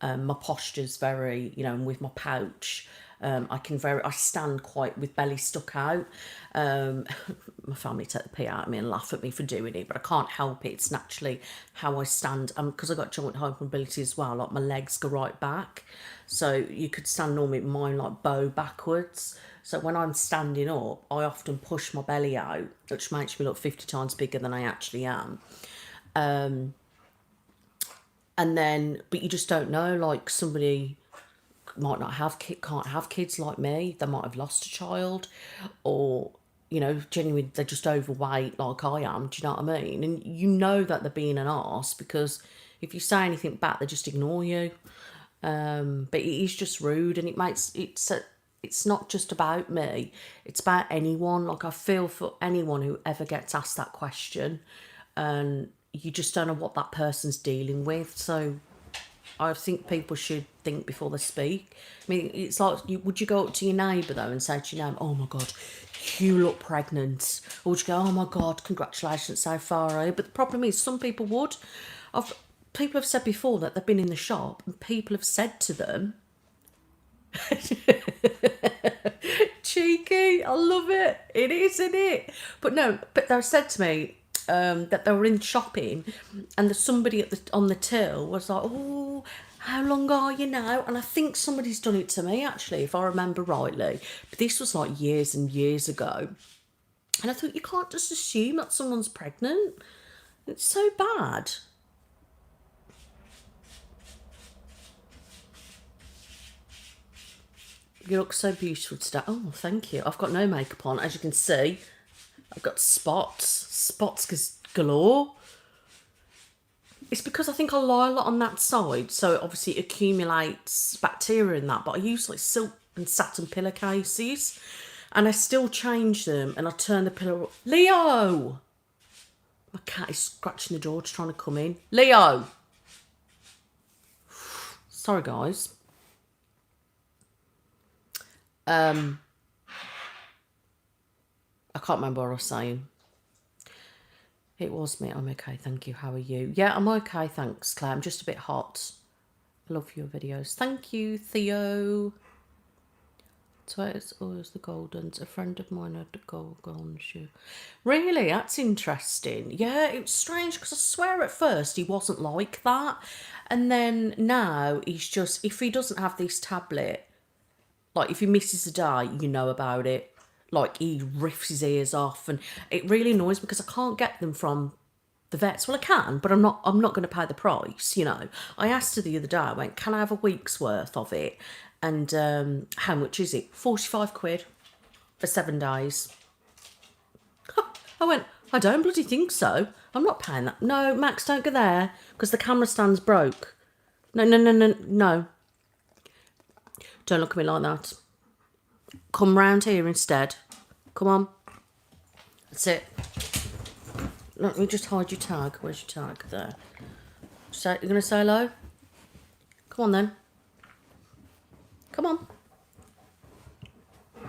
Speaker 1: my posture's very, and with my pouch, I stand quite with belly stuck out. My family take the pee out of me and laugh at me for doing it, but I can't help it. It's naturally how I stand. Because I've got joint hypermobility as well, like my legs go right back. So you could stand normally, mine like bow backwards. So when I'm standing up, I often push my belly out, which makes me look 50 times bigger than I actually am. And then, but you just don't know, like somebody might not can't have kids like me. They might have lost a child, or genuinely they're just overweight like I am. Do you know what I mean? And you know that they're being an arse because if you say anything back, they just ignore you. But it is just rude, and it's not just about me. It's about anyone. Like I feel for anyone who ever gets asked that question, and you just don't know what that person's dealing with. So I think people should think before they speak. I mean, it's like, would you go up to your neighbour, though, and say to your neighbour, oh, my God, you look pregnant? Or would you go, oh, my God, congratulations, so far, eh? But the problem is, some people would. People have said before that they've been in the shop, and people have said to them, cheeky, I love it. It is, isn't it? But no, but they've said to me, that they were in shopping, and somebody on the till was like, oh, how long are you now? And I think somebody's done it to me, actually, if I remember rightly. But this was like years and years ago. And I thought, you can't just assume that someone's pregnant. It's so bad. You look so beautiful today. Oh, thank you. I've got no makeup on, as you can see. I've got spots galore. It's because I think I lie a lot on that side, so obviously it accumulates bacteria in that, but I use like silk and satin pillowcases, and I still change them, and I turn the pillow... Leo! My cat is scratching the door, just trying to come in. Leo! Sorry, guys. I can't remember what I was saying. It was me. I'm okay, thank you. How are you? Yeah, I'm okay, thanks, Claire. I'm just a bit hot. I love your videos. Thank you, Theo. So it's always the Goldens. A friend of mine had the golden shoe. Really? That's interesting. Yeah, it's strange because I swear at first he wasn't like that. And then now he's just, if he doesn't have this tablet, like if he misses a day, you know about it. Like he riffs his ears off, and it really annoys me because I can't get them from the vets. Well, I can, but I'm not going to pay the price, I asked her the other day, I went, can I have a week's worth of it? And how much is it? 45 quid for 7 days. I went, I don't bloody think so. I'm not paying that. No, Max, don't go there because the camera stand's broke. No. Don't look at me like that. Come round here instead. Come on. That's it. Let me just hide your tag. Where's your tag? There. You're going to say hello? Come on then. Come on.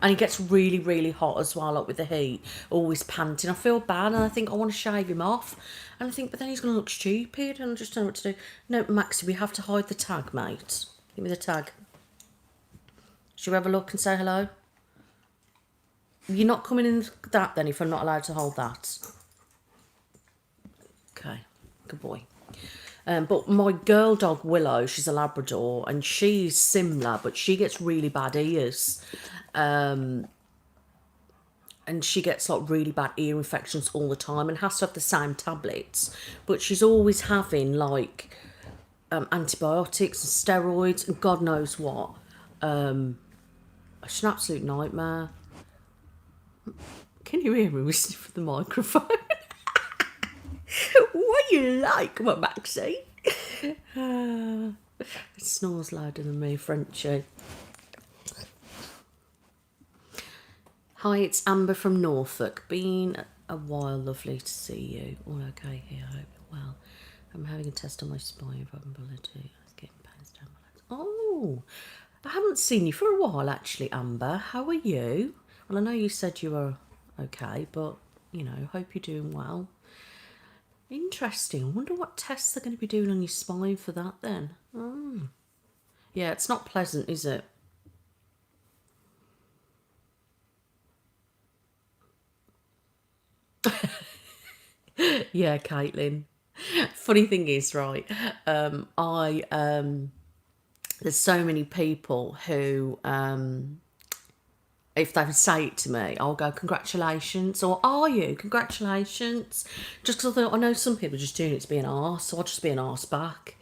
Speaker 1: And he gets really, really hot as well, like with the heat. Always panting. I feel bad and I think I want to shave him off. And I think, but then he's going to look stupid and I just don't know what to do. No, Maxie, we have to hide the tag, mate. Give me the tag. Should we have a look and say hello? You're not coming in that then if I'm not allowed to hold that. Okay, good boy. But my girl dog Willow, she's a Labrador, and she's similar, but she gets really bad ears. And she gets like really bad ear infections all the time and has to have the same tablets. But she's always having like antibiotics and steroids and God knows what. It's an absolute nightmare. Can you hear me whistling for the microphone? What you like? Come on, Maxie. It snores louder than me, Frenchie. Hi, it's Amber from Norfolk. Been a while, lovely to see you. All okay here, I hope you're well. I'm having a test on my spine vulnerability. I was getting pains down my legs. Oh, I haven't seen you for a while actually, Amber. How are you? Well, I know you said you were okay, but, you know, hope you're doing well. Interesting. I wonder what tests they're going to be doing on your spine for that then. Oh. Yeah, it's not pleasant, is it? Yeah, Caitlin. Funny thing is, right, there's so many people who, if they say it to me, I'll go, congratulations, or are you? Congratulations. Just because I thought, I know some people are just doing it to be an arse, so I'll just be an arse back.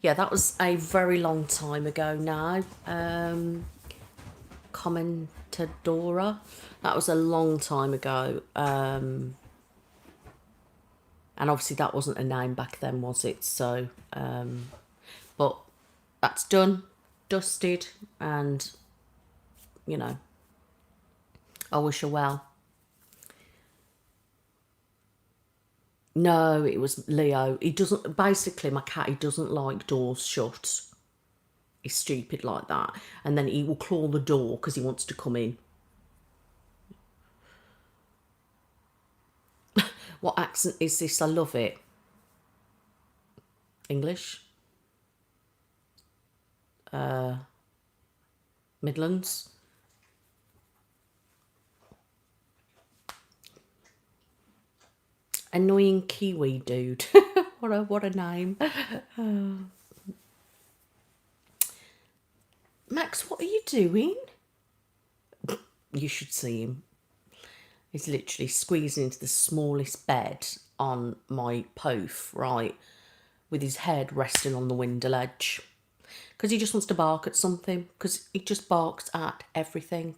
Speaker 1: Yeah, that was a very long time ago now. Commentadora. That was a long time ago. And obviously that wasn't a name back then, was it? So, but that's done, dusted, and, you know, I wish her well. No, it was Leo. He doesn't, basically my cat, he doesn't like doors shut. He's stupid like that. And then he will claw the door because he wants to come in. What accent is this? I love it. English? Midlands? Annoying Kiwi dude. what a name. Max, what are you doing? You should see him. He's literally squeezing into the smallest bed on my poof, right, with his head resting on the window ledge. Because he just wants to bark at something. Because he just barks at everything.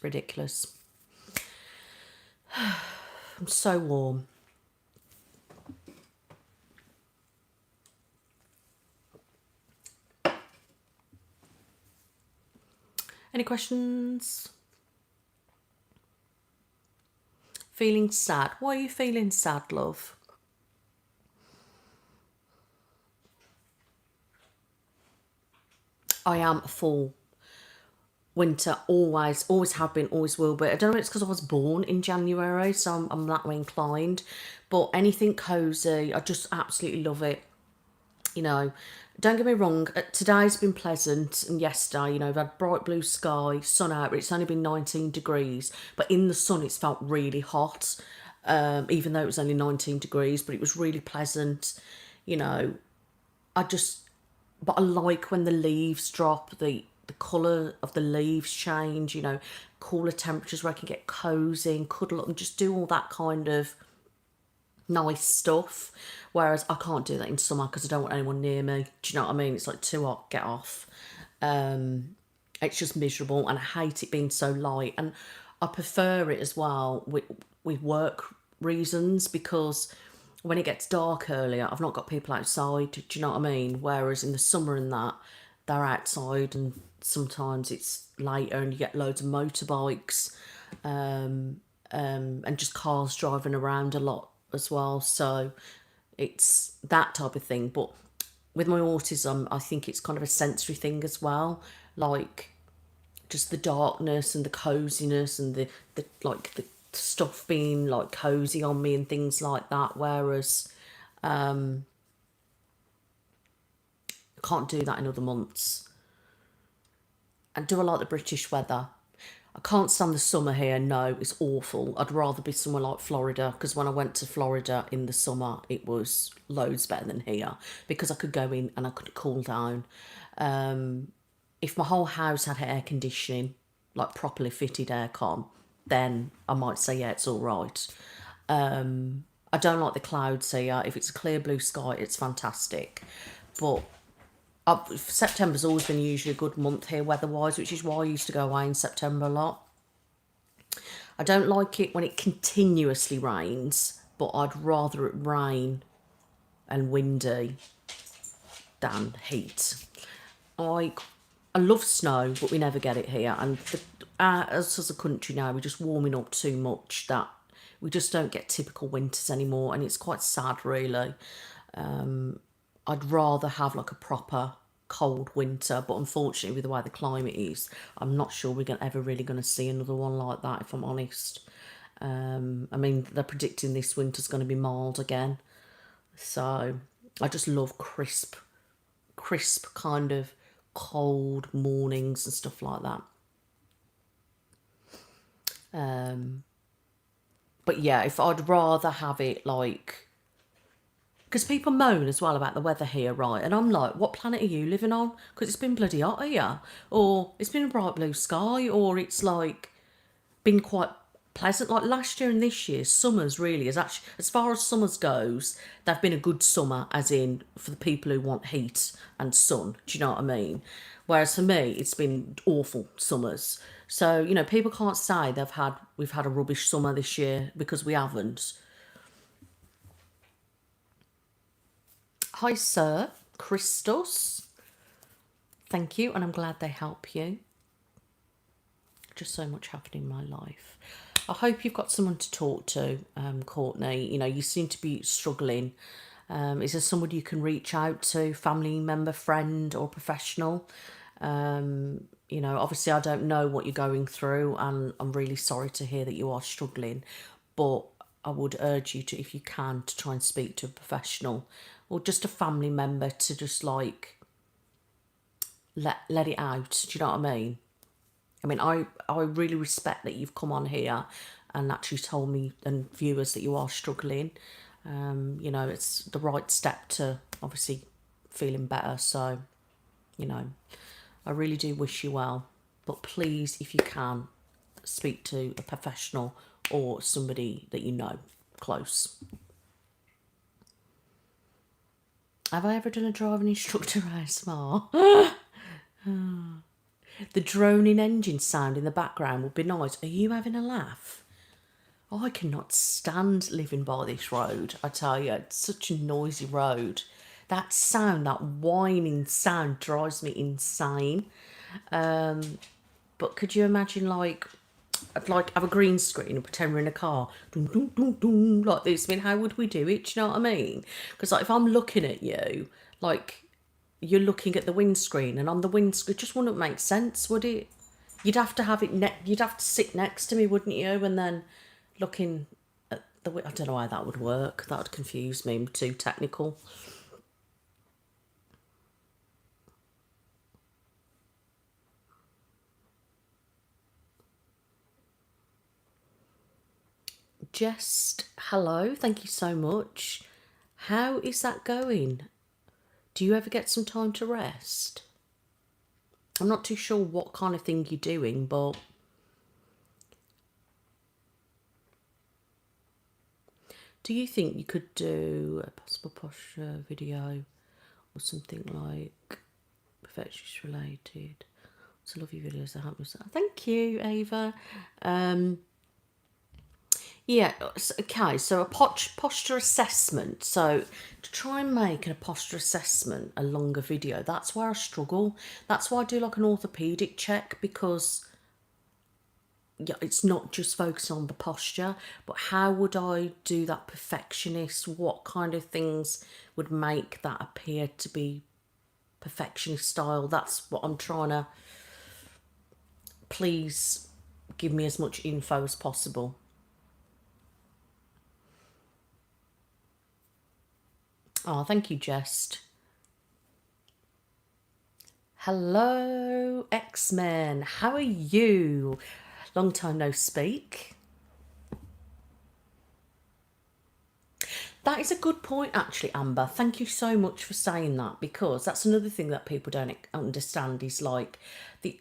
Speaker 1: Ridiculous. I'm so warm. Any questions? Feeling sad. Why are you feeling sad, love? I am a full winter, always have been, always will be. I don't know if it's because I was born in January, so I'm that way inclined. But anything cosy, I just absolutely love it. You know, don't get me wrong, today's been pleasant, and yesterday, you know, we've had bright blue sky, sun out, but it's only been 19 degrees. But in the sun, it's felt really hot, even though it was only 19 degrees, but it was really pleasant. You know, but I like when the leaves drop, the colour of the leaves change, you know, cooler temperatures where I can get cosy and cuddle up and just do all that kind of nice stuff. Whereas I can't do that in summer because I don't want anyone near me. Do you know what I mean? It's like too hot, get off. It's just miserable and I hate it being so light. And I prefer it as well with work reasons because when it gets dark earlier, I've not got people outside. Do you know what I mean? Whereas in the summer and that, they're outside, and sometimes it's later and you get loads of motorbikes and just cars driving around a lot as well. So it's that type of thing. But with my autism, I think it's kind of a sensory thing as well. Like just the darkness and the coziness and the like the stuff being like cozy on me and things like that. Whereas I can't do that in other months. And do I like the British weather? I can't stand the summer here. No, it's awful. I'd rather be somewhere like Florida, because when I went to Florida in the summer, it was loads better than here because I could go in and I could cool down. If my whole house had air conditioning, like properly fitted aircon, then I might say, yeah, it's all right. I don't like the clouds here. If it's a clear blue sky, it's fantastic. But September's always been usually a good month here weather-wise, which is why I used to go away in September a lot. I don't like it when it continuously rains, but I'd rather it rain and windy than heat. I love snow, but we never get it here. And us as a country now, we're just warming up too much that we just don't get typical winters anymore, and it's quite sad, really. I'd rather have like a proper cold winter, but unfortunately with the way the climate is, I'm not sure we're ever really going to see another one like that, if I'm honest. I mean, they're predicting this winter's going to be mild again. So I just love crisp kind of cold mornings and stuff like that. But yeah, if I'd rather have it like, because people moan as well about the weather here, right? And I'm like, what planet are you living on? Because it's been bloody hot here, or it's been a bright blue sky, or it's like been quite pleasant. Like last year and this year, summers really is actually, as far as summers goes, they've been a good summer, as in for the people who want heat and sun. Do you know what I mean? Whereas for me, it's been awful summers. So you know, people can't say we've had a rubbish summer this year, because we haven't. Hi, sir. Christos. Thank you, and I'm glad they help you. Just so much happening in my life. I hope you've got someone to talk to, Courtney. You know, you seem to be struggling. Is there someone you can reach out to, family member, friend, or professional? You know, obviously I don't know what you're going through, and I'm really sorry to hear that you are struggling, but I would urge you to, if you can, to try and speak to a professional or just a family member to just like let it out. Do you know what I mean? I mean, I really respect that you've come on here and actually told me and viewers that you are struggling. You know, it's the right step to obviously feeling better. So, you know, I really do wish you well. But please, if you can, speak to a professional or somebody that you know close. Have I ever done a driving instructor ASMR? The droning engine sound in the background would be nice. Are you having a laugh? Oh, I cannot stand living by this road. I tell you, it's such a noisy road. That sound, that whining sound drives me insane. But could you imagine like I'd like have a green screen and pretend we're in a car, dun, dun, dun, dun, like this. I mean, how would we do it? Do you know what I mean? Because like if I'm looking at you, like you're looking at the windscreen, and on the windscreen, it just wouldn't make sense, would it? You'd have to have it. You'd have to sit next to me, wouldn't you? And then looking at the. I don't know how that would work. That would confuse me. I'm too technical. Just hello. Thank you so much. How is that going? Do you ever get some time to rest? I'm not too sure what kind of thing you're doing, but do you think you could do a possible posture video or something like perfectionist related? So love your videos. That happens. Thank you, Ava. Yeah, okay, so a posture assessment. So to try and make a posture assessment a longer video, that's where I struggle. That's why I do like an orthopedic check, because yeah, it's not just focused on the posture, but how would I do that perfectionist? What kind of things would make that appear to be perfectionist style? That's what I'm trying to, please give me as much info as possible. Oh, thank you, Jest. Hello, X-Men. How are you? Long time no speak. That is a good point, actually, Amber. Thank you so much for saying that, because that's another thing that people don't understand is like,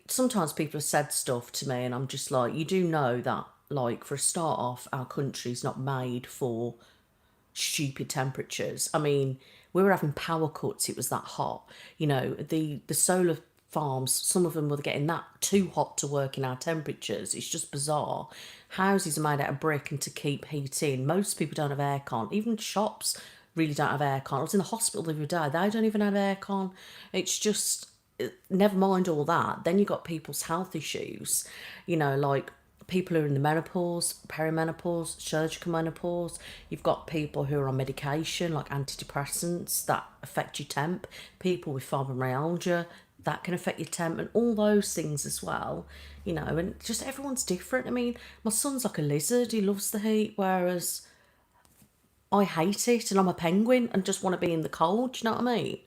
Speaker 1: sometimes people have said stuff to me and I'm just like, you do know that, like, for a start off, our country's not made for stupid temperatures. I mean, we were having power cuts. It was that hot. You know, the solar farms, some of them were getting that too hot to work in our temperatures. It's just bizarre. Houses are made out of brick and to keep heat in. Most people don't have aircon. Even shops really don't have aircon. I was in the hospital the other day. They don't even have aircon. It's just, never mind all that. Then you got people's health issues. You know, like people who are in the menopause, perimenopause, surgical menopause. You've got people who are on medication like antidepressants that affect your temp. People with fibromyalgia, that can affect your temp, and all those things as well. You know, and just everyone's different. I mean, my son's like a lizard. He loves the heat, whereas I hate it, and I'm a penguin and just want to be in the cold. Do you know what I mean?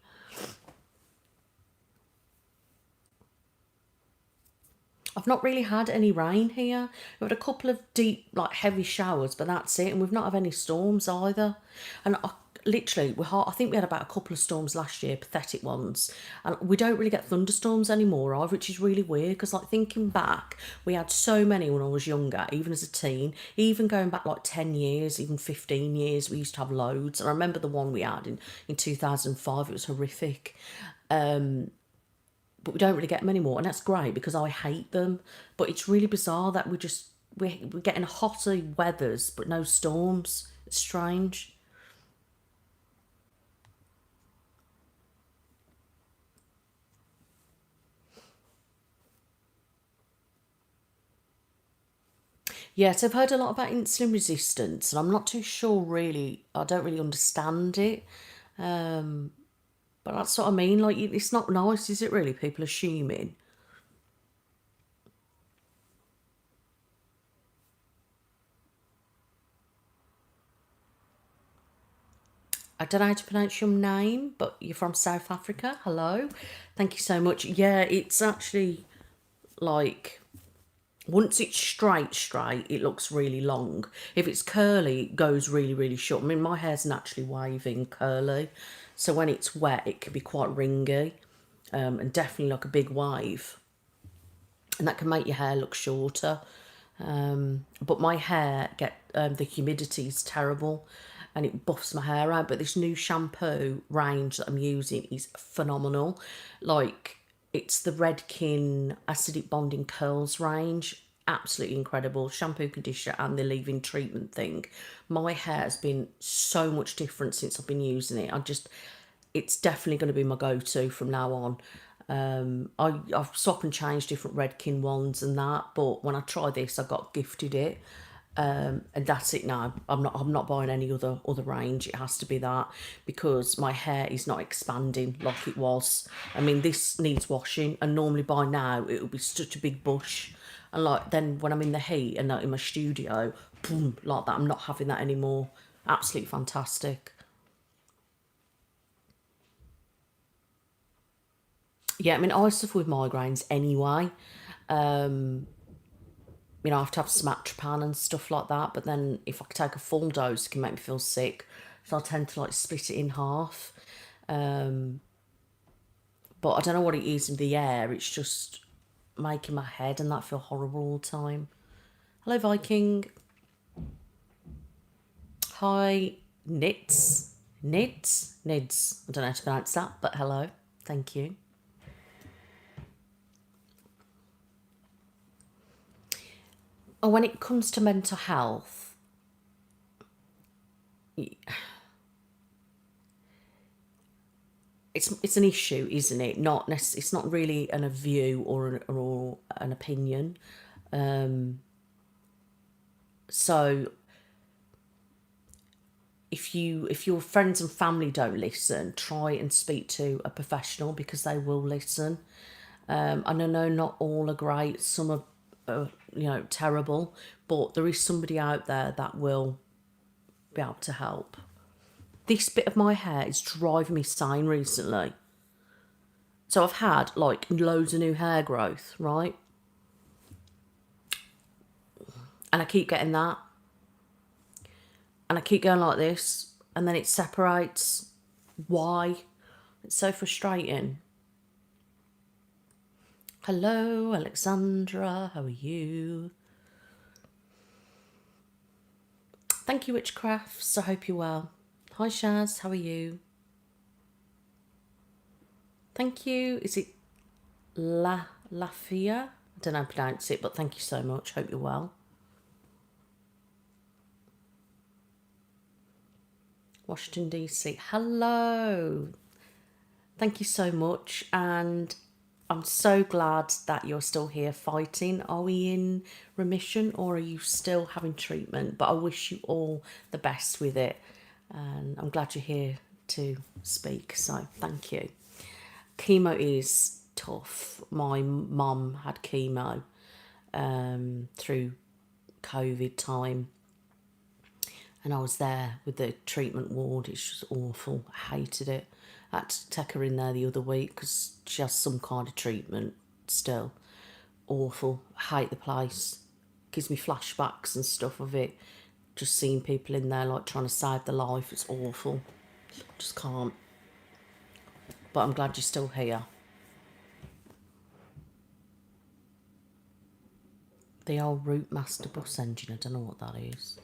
Speaker 1: I've not really had any rain here. We've had a couple of deep, like heavy showers, but that's it. And we've not had any storms either. And literally, I think we had about a couple of storms last year, pathetic ones. And we don't really get thunderstorms anymore either, which is really weird. Because like thinking back, we had so many when I was younger, even as a teen. Even going back like 10 years, even 15 years, we used to have loads. And I remember the one we had in 2005, it was horrific. But we don't really get them anymore, and that's great because I hate them. But it's really bizarre that we're getting hotter weathers but no storms. It's strange. Yes, I've heard a lot about insulin resistance, and I'm not too sure really. I don't really understand it, but that's what I mean. Like, it's not nice, is it? Really, people assuming. I don't know how to pronounce your name, but you're from South Africa. Hello, thank you so much. Yeah, it's actually like, once it's straight, it looks really long. If it's curly, it goes really, really short. I mean, my hair's naturally waving curly, so when it's wet, it can be quite ringy, and definitely like a big wave, and that can make your hair look shorter. But my hair the humidity is terrible, and it buffs my hair out. But this new shampoo range that I'm using is phenomenal. Like, it's the Redkin acidic bonding curls range. Absolutely incredible shampoo, conditioner, and the leave-in treatment thing. My hair has been so much different since I've been using it. It's definitely going to be my go-to from now on. I've swapped and changed different Redkin ones and that, but when I tried this, I got gifted it, and that's it now. I'm not buying any other range. It has to be that, because my hair is not expanding like it was. I mean, this needs washing, and normally by now it would be such a big bush, and like then when I'm in the heat and in my studio, boom, like that. I'm not having that anymore. Absolutely fantastic. Yeah, I mean, I suffer with migraines anyway. I have to have smatchpan and stuff like that. But then if I take a full dose, it can make me feel sick. So I tend to like split it in half. But I don't know what it is in the air. It's just making my head and that feel horrible all the time. Hello, Viking. Hi, Nits. Nids. I don't know how to pronounce that, but hello. Thank you. And when it comes to mental health, it's an issue, isn't it? It's not really a view or an opinion. So if your friends and family don't listen, try and speak to a professional, because they will listen. And I know not all are great. Some are terrible, but there is somebody out there that will be able to help. This bit of my hair is driving me insane recently. So I've had like loads of new hair growth, right? And I keep getting that. And I keep going like this, and then it separates. Why? It's so frustrating. Hello, Alexandra. How are you? Thank you, Witchcrafts. I hope you're well. Hi, Shaz. How are you? Thank you. Is it Lafia? I don't know how to pronounce it, but thank you so much. Hope you're well. Washington, D.C. Hello. Thank you so much. And I'm so glad that you're still here fighting. Are we in remission, or are you still having treatment? But I wish you all the best with it. And I'm glad you're here to speak. So thank you. Chemo is tough. My mum had chemo through COVID time. And I was there with the treatment ward. It's just awful. I hated it. I had to take her in there the other week because she has some kind of treatment still. Awful. I hate the place. Gives me flashbacks and stuff of it. Just seeing people in there like trying to save their life. It's awful. Just can't. But I'm glad you're still here. The old Route Master bus engine. I don't know what that is.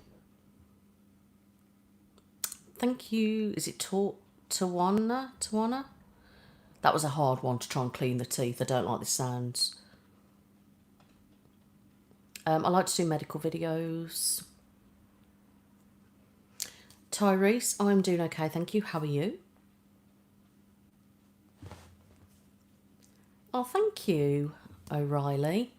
Speaker 1: Thank you. Is it Tawana? That was a hard one to try and clean the teeth. I don't like the sounds. I like to do medical videos. Tyrese, I'm doing okay, thank you. How are you? Oh, thank you, O'Reilly.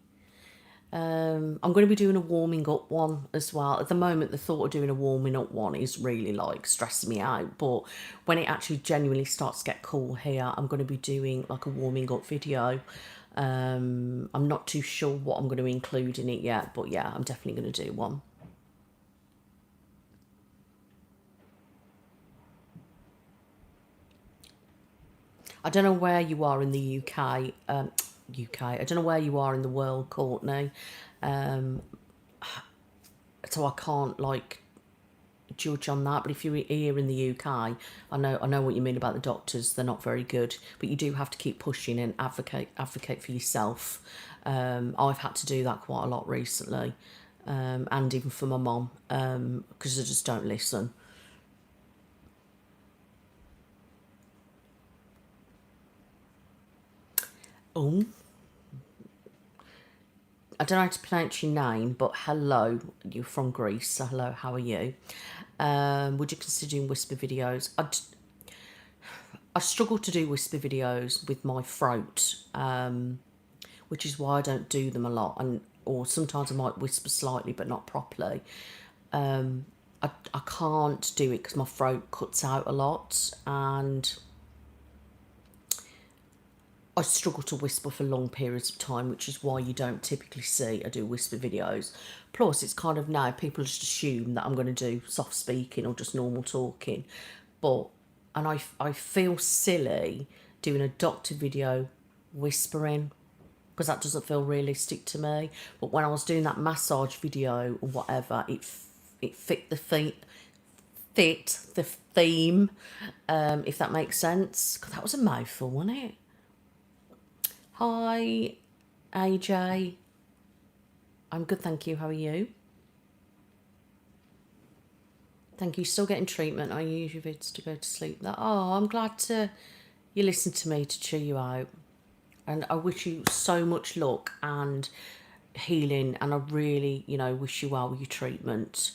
Speaker 1: I'm going to be doing a warming up one as well. At the moment, the thought of doing a warming up one is really like stressing me out. But when it actually genuinely starts to get cool here, I'm going to be doing like a warming up video. I'm not too sure what I'm going to include in it yet, but yeah, I'm definitely going to do one. I don't know where you are in the UK. I don't know where you are in the world, Courtney. So I can't like judge on that. But if you're here in the UK, I know what you mean about the doctors. They're not very good, but you do have to keep pushing and advocate for yourself. I've had to do that quite a lot recently, and even for my mum, because they just don't listen. Oh, I don't know how to pronounce your name, but hello, you're from Greece, so hello, how are you? Would you consider doing whisper videos? I struggle to do whisper videos with my throat, which is why I don't do them a lot, or sometimes I might whisper slightly but not properly. I can't do it because my throat cuts out a lot, and I struggle to whisper for long periods of time, which is why you don't typically see I do whisper videos. Plus, it's kind of now people just assume that I'm going to do soft speaking or just normal talking. And I feel silly doing a doctor video whispering because that doesn't feel realistic to me. But when I was doing that massage video or whatever, it fit the theme, if that makes sense. God, that was a mouthful, wasn't it? Hi, AJ. I'm good, thank you. How are you? Thank you. Still getting treatment. I use your vids to go to sleep. Oh, I'm glad you listen to me to cheer you out. And I wish you so much luck and healing. And I really, wish you well with your treatment.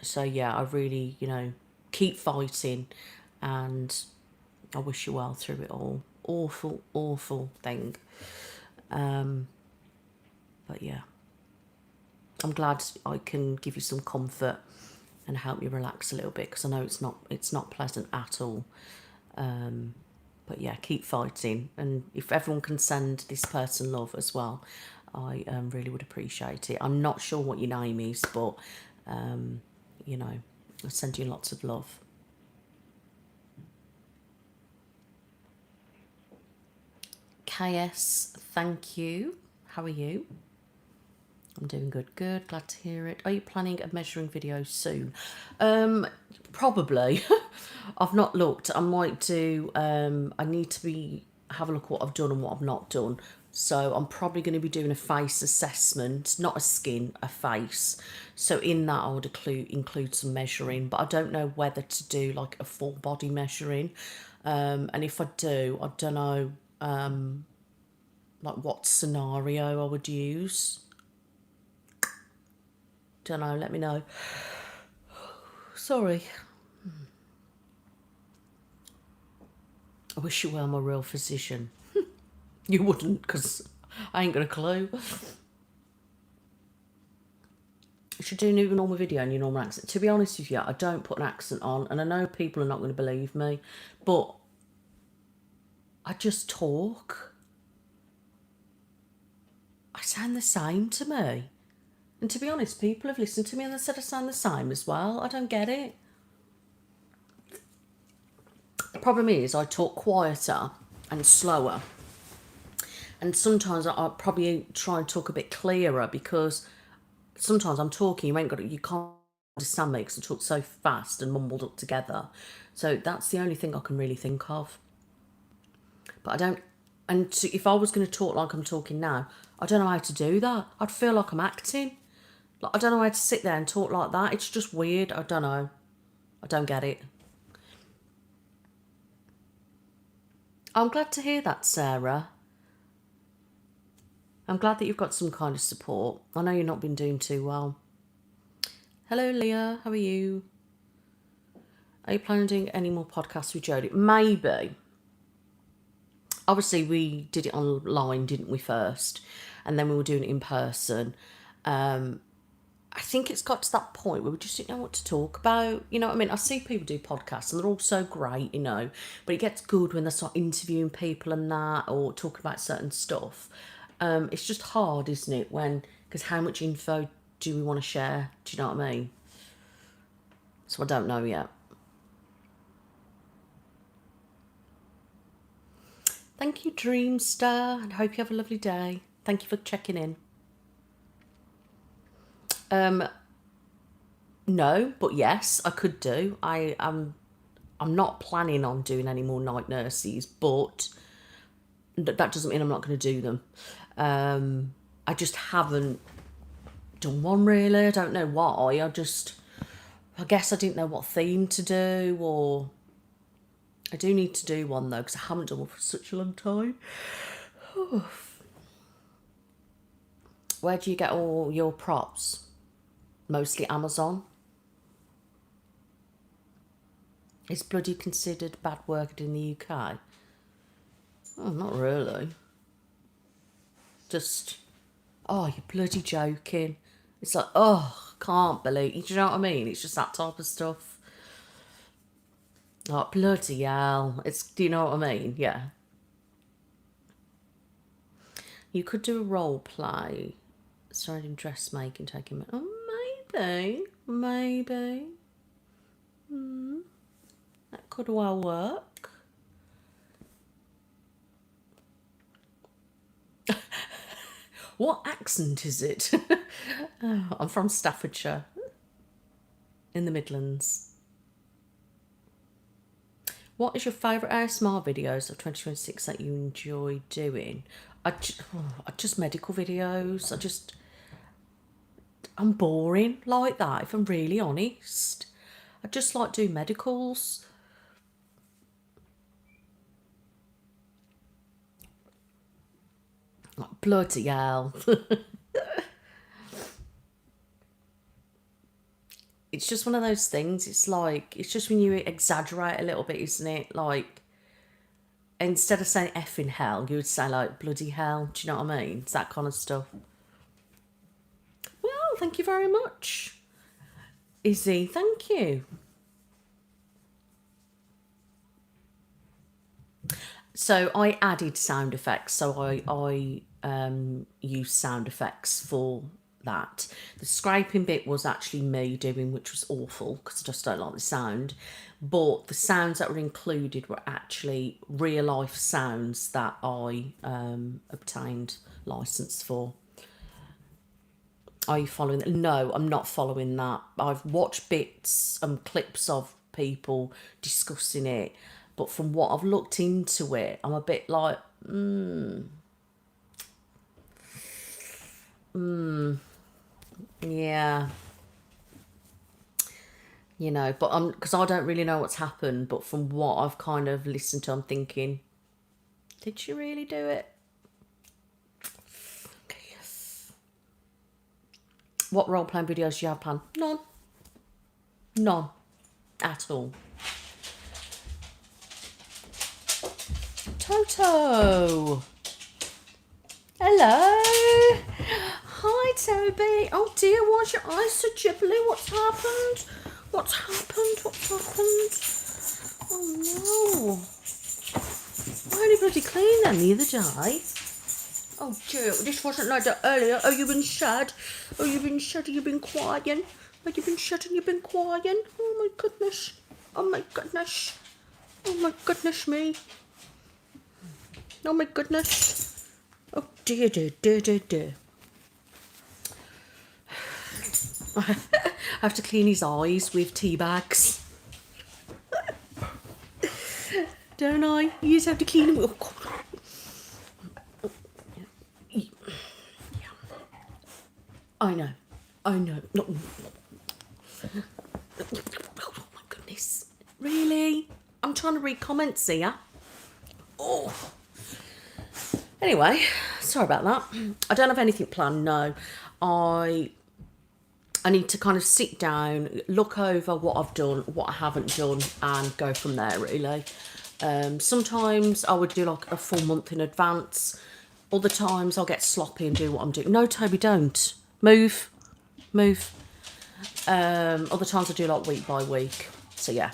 Speaker 1: So yeah, I really, keep fighting, and I wish you well through it all. Awful, awful thing. But yeah, I'm glad I can give you some comfort and help you relax a little bit, because I know it's not pleasant at all. But yeah, keep fighting, and if everyone can send this person love as well, I really would appreciate it. I'm not sure what your name is, but I'll send you lots of love. KS, thank you. How are you? I'm doing good. Good. Glad to hear it. Are you planning a measuring video soon? Probably. I've not looked. I might do. I need to have a look at what I've done and what I've not done. So I'm probably going to be doing a face assessment, not a skin, a face. So in that I would include some measuring, but I don't know whether to do like a full body measuring. And if I do, I don't know like what scenario I would use. Don't know, let me know. Sorry. I wish you were my real physician. You wouldn't, because I ain't got a clue. You should do a new normal video in your normal accent. To be honest with you, I don't put an accent on, and I know people are not going to believe me, but I just talk. I sound the same to me. And to be honest, people have listened to me and they said I sound the same as well. I don't get it. The problem is I talk quieter and slower. And sometimes I probably try and talk a bit clearer, because sometimes I'm talking, you can't understand me because I talk so fast and mumbled up together. So that's the only thing I can really think of. But I don't, if I was going to talk like I'm talking now, I don't know how to do that. I'd feel like I'm acting. Like, I don't know how to sit there and talk like that. It's just weird. I don't know. I don't get it. I'm glad to hear that, Sarah. I'm glad that you've got some kind of support. I know you've not been doing too well. Hello, Leah. How are you? Are you planning on doing any more podcasts with Jodie? Maybe. Obviously, we did it online, didn't we, first? And then we were doing it in person. I think it's got to that point where we just didn't know what to talk about. You know what I mean? I see people do podcasts and they're all so great, but it gets good when they start interviewing people and that, or talking about certain stuff. It's just hard, isn't it? Because how much info do we want to share? Do you know what I mean? So I don't know yet. Thank you, Dreamstar, and hope you have a lovely day. Thank you for checking in. No, but yes, I could do. I'm not planning on doing any more night nurses, but that doesn't mean I'm not going to do them. I just haven't done one really. I don't know why. I guess I didn't know what theme to do, or I do need to do one though, because I haven't done one for such a long time. Where do you get all your props? Mostly Amazon. Is bloody considered bad work in the UK? Oh, not really. Just, oh, you're bloody joking. It's like, oh, can't believe. Do you know what I mean? It's just that type of stuff. Oh, bloody hell. Do you know what I mean? Yeah. You could do a role play. Starting dressmaking, taking... Oh, maybe. Maybe. That could well work. What accent is it? Oh, I'm from Staffordshire, in the Midlands. What is your favourite ASMR videos of 2026 that you enjoy doing? Just medical videos. I'm boring like that, if I'm really honest. I just like doing medicals. Like, bloody hell. It's just one of those things. It's like, it's just when you exaggerate a little bit, isn't it? Like, instead of saying effing hell, you would say like bloody hell. Do you know what I mean? It's that kind of stuff. Well, thank you very much, Izzy. Thank you. So I added sound effects. So I use sound effects for that. The scraping bit was actually me doing, which was awful because I just don't like the sound. But the sounds that were included were actually real life sounds that I obtained license for. Are you following that? No, I'm not following that. I've watched bits and clips of people discussing it, but from what I've looked into it, I'm a bit like, yeah, you know, but because I don't really know what's happened, but from what I've kind of listened to, I'm thinking, did she really do it? Okay, yes. What role-playing videos do you have, Pan? None. None. At all. Toto! Hello! Hi, Toby. Oh dear, why's your eyes so jibbly? What's happened? What's happened? What's happened? Oh no. I only bloody cleaned them the other day. Oh dear, this wasn't like that earlier. Oh, you've been sad. Oh, you've been sad. You've been crying. Oh, you've been sad and you've been crying. Oh my goodness. Oh my goodness. Oh my goodness me. Oh my goodness. Oh dear, dear, dear, dear, dear. I have to clean his eyes with tea bags. Don't I? You just have to clean them. Oh, God. Yeah. I know. I know. No. Oh my goodness. Really? I'm trying to read comments here. Oh. Anyway, sorry about that. I don't have anything planned, no. I need to kind of sit down, look over what I've done, what I haven't done, and go from there, really. Sometimes I would do like a full month in advance. Other times I'll get sloppy and do what I'm doing. No, Toby, don't. Move. Move. Other times I do like week by week. So, yeah.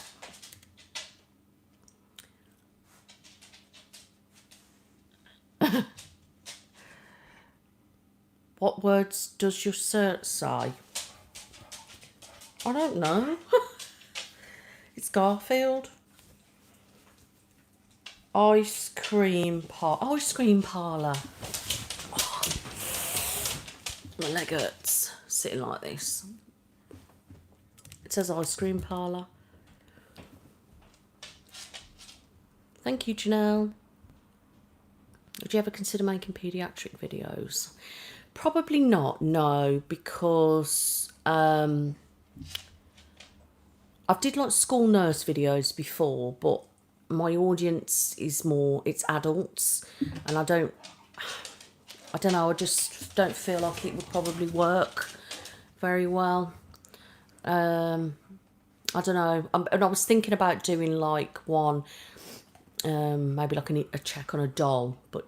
Speaker 1: What words does your cert say? I don't know. It's Garfield. Ice cream parlour. Oh, my leg hurts sitting like this. It says ice cream parlour. Thank you, Janelle. Would you ever consider making paediatric videos? Probably not, no, because I've did like school nurse videos before, but my audience is more, it's adults, and I don't know, I just don't feel like it would probably work very well. I don't know, and I was thinking about doing like one, maybe like a check on a doll, but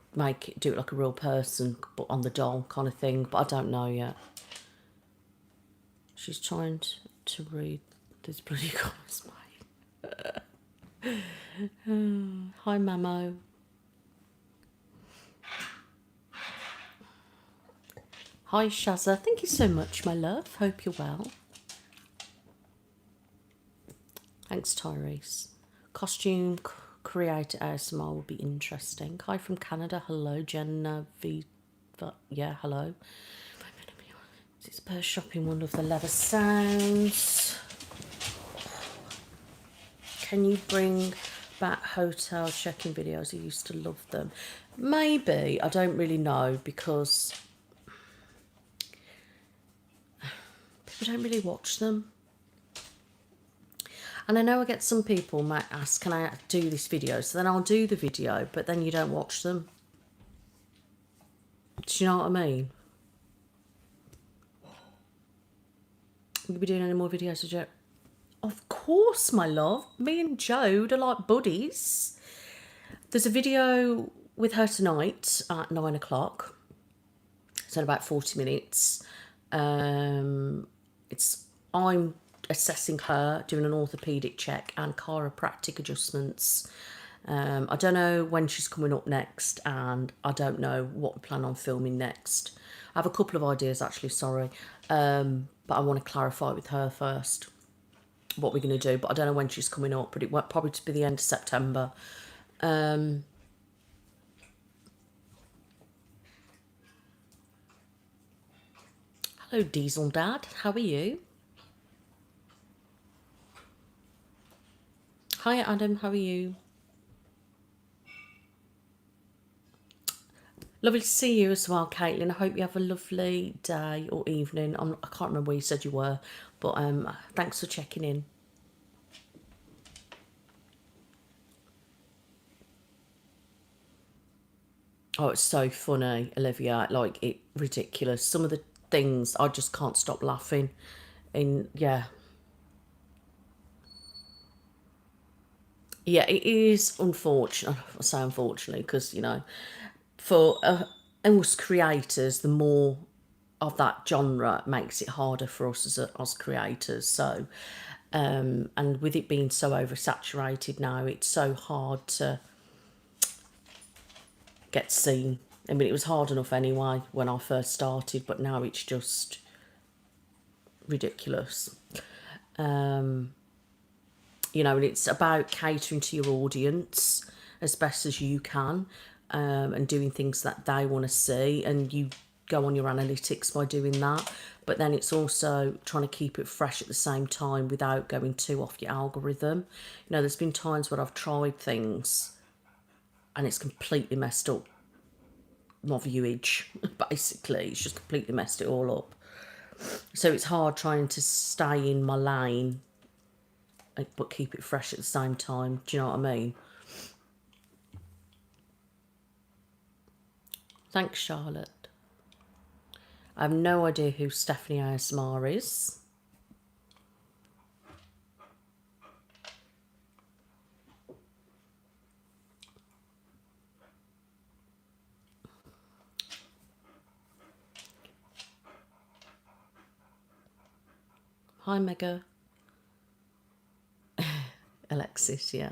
Speaker 1: do it like a real person, but on the doll kind of thing, but I don't know yet. She's trying to read this bloody comments, mate. Hi, Mamo. Hi, Shazza. Thank you so much, my love. Hope you're well. Thanks, Tyrese. Costume creator ASMR will be interesting. Hi from Canada. Hello, Genevieve. Yeah, hello. It's Purse Shopping, one of the leather sounds. Can you bring back hotel check-in videos? I used to love them. Maybe. I don't really know, because people don't really watch them. And I know I get some people might ask, can I do this video? So then I'll do the video, but then you don't watch them. Do you know what I mean? Will you be doing any more videos with Joe? Of course, my love. Me and Jode are like buddies. There's a video with her tonight at 9 o'clock. It's in about 40 minutes. I'm assessing her, doing an orthopaedic check and chiropractic adjustments. I don't know when she's coming up next, and I don't know what we plan on filming next. I have a couple of ideas actually, sorry, but I want to clarify with her first what we're going to do, but I don't know when she's coming up, but it won't probably to be the end of September. Hello Diesel Dad, how are you? Hi Adam, how are you? Lovely to see you as well, Caitlin. I hope you have a lovely day or evening. I can't remember where you said you were, but thanks for checking in. Oh, it's so funny, Olivia. Like, it ridiculous. Some of the things, I just can't stop laughing. And yeah. Yeah, it is unfortunate. I say unfortunately because, you know, for us creators, the more of that genre makes it harder for us as creators. So, and with it being so oversaturated now, it's so hard to get seen. I mean, it was hard enough anyway when I first started, but now it's just ridiculous. You know, and it's about catering to your audience as best as you can, and doing things that they want to see, and you go on your analytics by doing that. But then it's also trying to keep it fresh at the same time without going too off your algorithm. You know, there's been times where I've tried things and it's completely messed up my viewage. Basically, it's just completely messed it all up. So it's hard trying to stay in my lane but keep it fresh at the same time. Do you know what I mean? Thanks, Charlotte. I have no idea who Stephanie ASMR is. Hi, Mega. Alexis, yeah.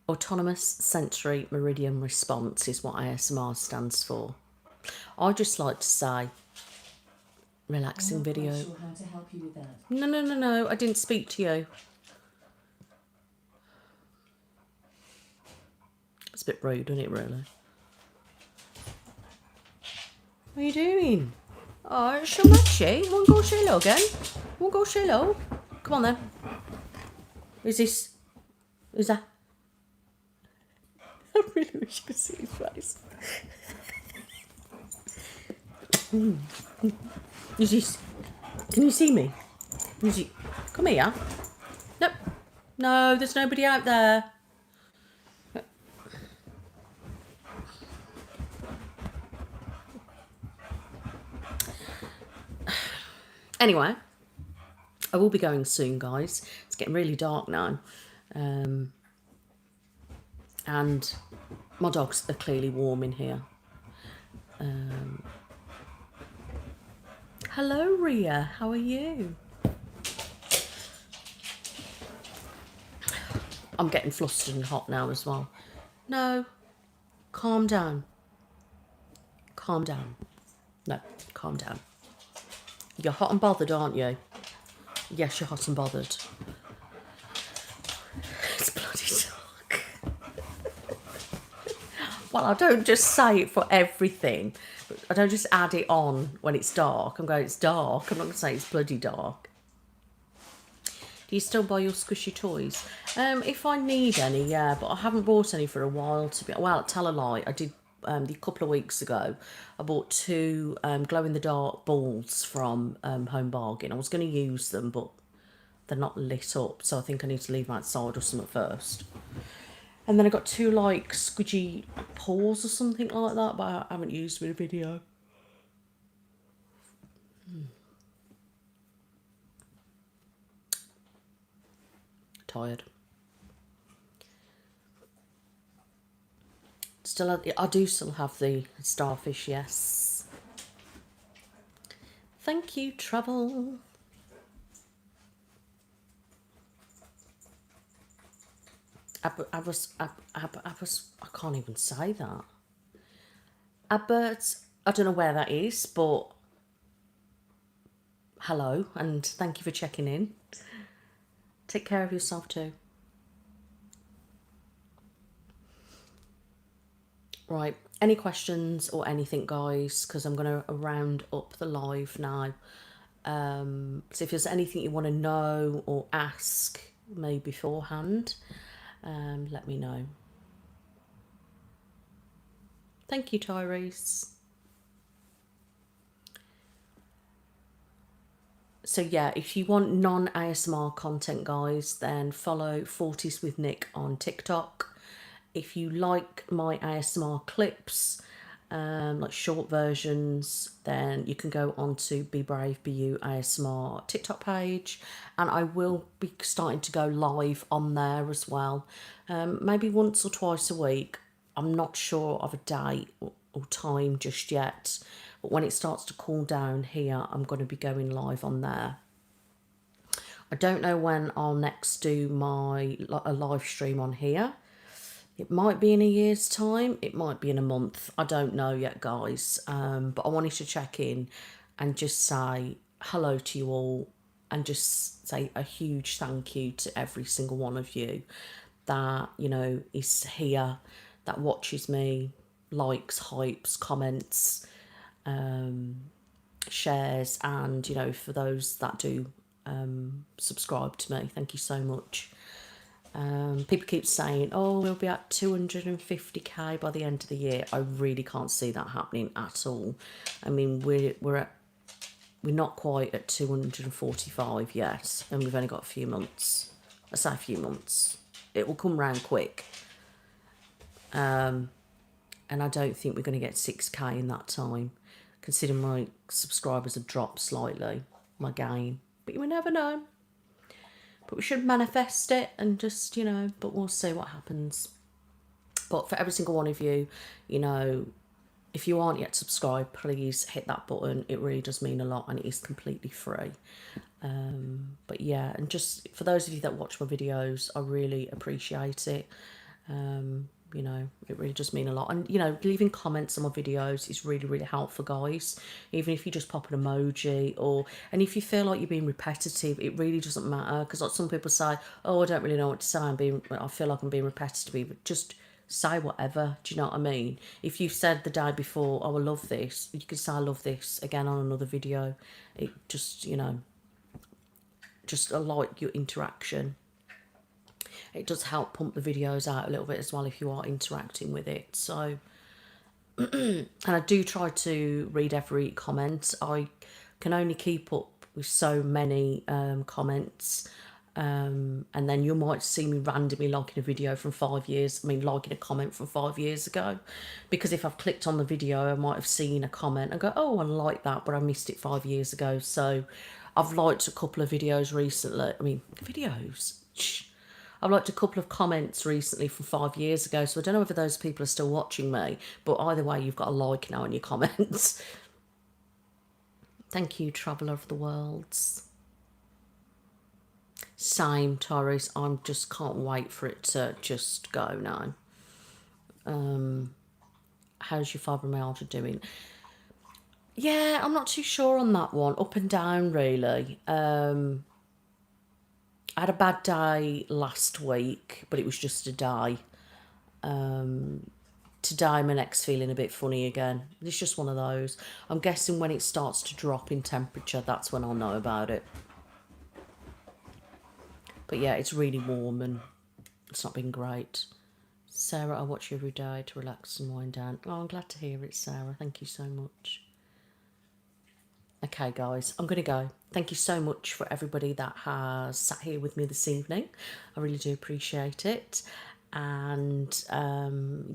Speaker 1: Autonomous Sensory Meridian Response is what ASMR stands for. I just like to say relaxing video.
Speaker 2: Sure how to help you with that.
Speaker 1: No, I didn't speak to you. It's a bit rude, isn't it, really? What are you doing? Oh, it's so matchy. Want to go say hello again? Want to go say hello? Come on then. Who's this? Who's that? I really wish you could see his face. Who's this? Can you see me? Who's he? Come here. Nope. No, there's nobody out there. Anyway, I will be going soon, guys. It's getting really dark now. And my dogs are clearly warm in here. Hello, Ria. How are you? I'm getting flustered and hot now as well. No, calm down. Calm down. No, calm down. You're hot and bothered, aren't you? Yes, you're hot and bothered. It's bloody dark. Well, I don't just say it for everything. I don't just add it on when it's dark. I'm going, it's dark. I'm not going to say it's bloody dark. Do you still buy your squishy toys? If I need any, yeah, but I haven't bought any for a while. Well, tell a lie. I did a couple of weeks ago. I bought 2 glow-in-the-dark balls from Home Bargain. I was going to use them, but they're not lit up, so I think I need to leave them outside or something first. And then I got 2 like squidgy paws or something like that, but I haven't used them in a video. tired. Still, I do still have the starfish, yes. Thank you, Trouble. I can't even say that. Abbott, I don't know where that is, but hello and thank you for checking in. Take care of yourself too. Right, any questions or anything, guys? Because I'm going to round up the live now. So if there's anything you want to know or ask me beforehand, let me know. Thank you, Tyrese. So yeah, if you want non-ASMR content, guys, then follow 40s with Nick on TikTok. If you like my ASMR clips, like short versions, then you can go on to Be Brave Be You ASMR TikTok page, and I will be starting to go live on there as well, maybe once or twice a week. I'm not sure of a date or time just yet, but when it starts to cool down here, I'm going to be going live on there. I don't know when I'll next do a live stream on here. It might be in a year's time. It might be in a month. I don't know yet, guys. But I wanted to check in and just say hello to you all and just say a huge thank you to every single one of you that, you know, is here, that watches me, likes, hypes, comments, shares, and, you know, for those that do subscribe to me, thank you so much. People keep saying, oh, we'll be at 250k by the end of the year. I really can't see that happening at all. I mean, we're not quite at 245 yet, and we've only got a few months. I say a few months. It will come round quick. And I don't think we're going to get 6k in that time, considering my subscribers have dropped slightly, my gain. But you never know. But we should manifest it and just, you know, but we'll see what happens. But for every single one of you, you know, if you aren't yet subscribed, please hit that button. It really does mean a lot, and it is completely free. But yeah, and just for those of you that watch my videos, I really appreciate it. You know, it really does mean a lot. And, you know, leaving comments on my videos is really, really helpful, guys. Even if you just pop an emoji, and if you feel like you're being repetitive, it really doesn't matter. Because like some people say, oh, I don't really know what to say. I feel like I'm being repetitive. But just say whatever. Do you know what I mean? If you said the day before, oh, I love this, you can say I love this again on another video. It just, you know, just like your interaction. It does help pump the videos out a little bit as well if you are interacting with it. So, and I do try to read every comment. I can only keep up with so many comments. And then you might see me randomly liking a video from 5 years. I mean, liking a comment from 5 years ago. Because if I've clicked on the video, I might have seen a comment and go, oh, I like that, but I missed it 5 years ago. So I've liked a couple of videos recently. I mean, videos? Shh. I've liked a couple of comments recently from 5 years ago, so I don't know whether those people are still watching me, but either way, you've got a like now in your comments. Thank you, Traveller of the Worlds. Same, Taurus. I just can't wait for it to just go now. How's your fibromyalgia doing? Yeah, I'm not too sure on that one. Up and down, really. I had a bad day last week, but it was just a day. Today, my neck's feeling a bit funny again. It's just one of those. I'm guessing when it starts to drop in temperature, that's when I'll know about it. But yeah, it's really warm and it's not been great. Sarah, I watch you every day to relax and wind down. Oh, I'm glad to hear it, Sarah. Thank you so much. Okay, guys, I'm going to go. Thank you so much for everybody that has sat here with me this evening. I really do appreciate it. And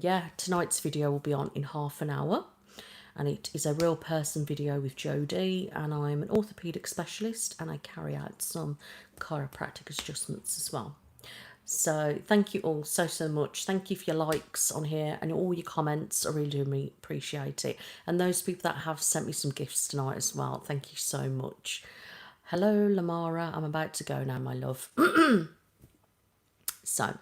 Speaker 1: yeah, tonight's video will be on in half an hour. And it is a real person video with Jodie. And I'm an orthopaedic specialist and I carry out some chiropractic adjustments as well. So thank you all so much. Thank you for your likes on here and all your comments. I really do appreciate it. And those people that have sent me some gifts tonight as well, thank you so much. Hello Lamara, I'm about to go now, my love. So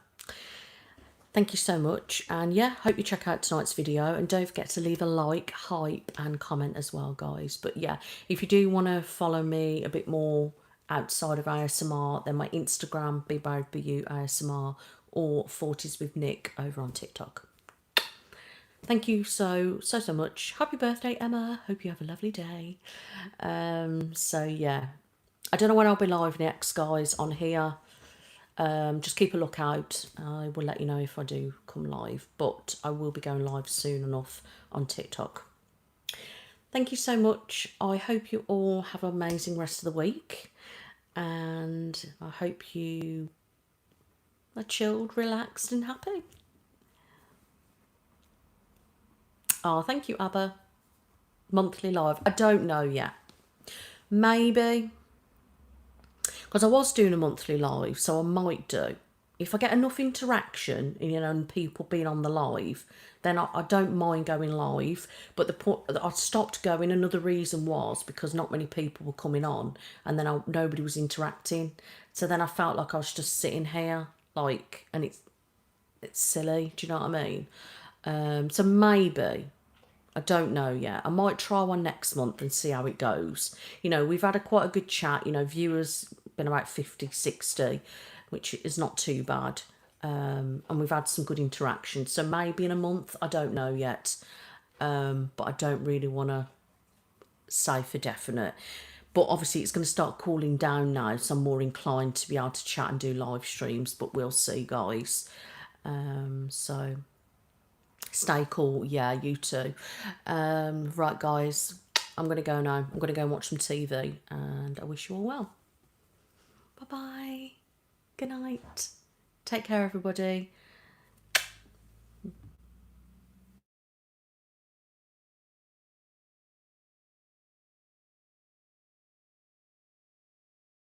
Speaker 1: thank you so much, and yeah, hope you check out tonight's video, and don't forget to leave a like, hype and comment as well, guys. But yeah, if you do want to follow me a bit more outside of ASMR, then my Instagram, bebravebeyouasmr, or 40s with Nick over on TikTok. Thank you so much. Happy birthday, Emma. Hope you have a lovely day. So yeah, I don't know when I'll be live next, guys, on here. Just keep a lookout. I will let you know if I do come live, but I will be going live soon enough on TikTok. Thank you so much. I hope you all have an amazing rest of the week, and I hope you are chilled, relaxed and happy. Oh, thank you, Abba. Monthly live. I don't know yet. Maybe. Because I was doing a monthly live, so I might do. If I get enough interaction, you know, and people being on the live, then I don't mind going live. But the point I stopped going, another reason was because not many people were coming on, and then nobody was interacting. So then I felt like I was just sitting here, like, and it's silly. Do you know what I mean? So maybe. I don't know yet. I might try one next month and see how it goes. You know, we've had quite a good chat. You know, viewers been about 50, 60, which is not too bad. And we've had some good interaction. So maybe in a month, I don't know yet. But I don't really want to say for definite. But obviously it's going to start cooling down now, so I'm more inclined to be able to chat and do live streams. But we'll see, guys. So stay cool. Yeah, you too. Right, guys, I'm going to go now. I'm going to go and watch some TV, and I wish you all well. Bye-bye. Good night. Take care, everybody.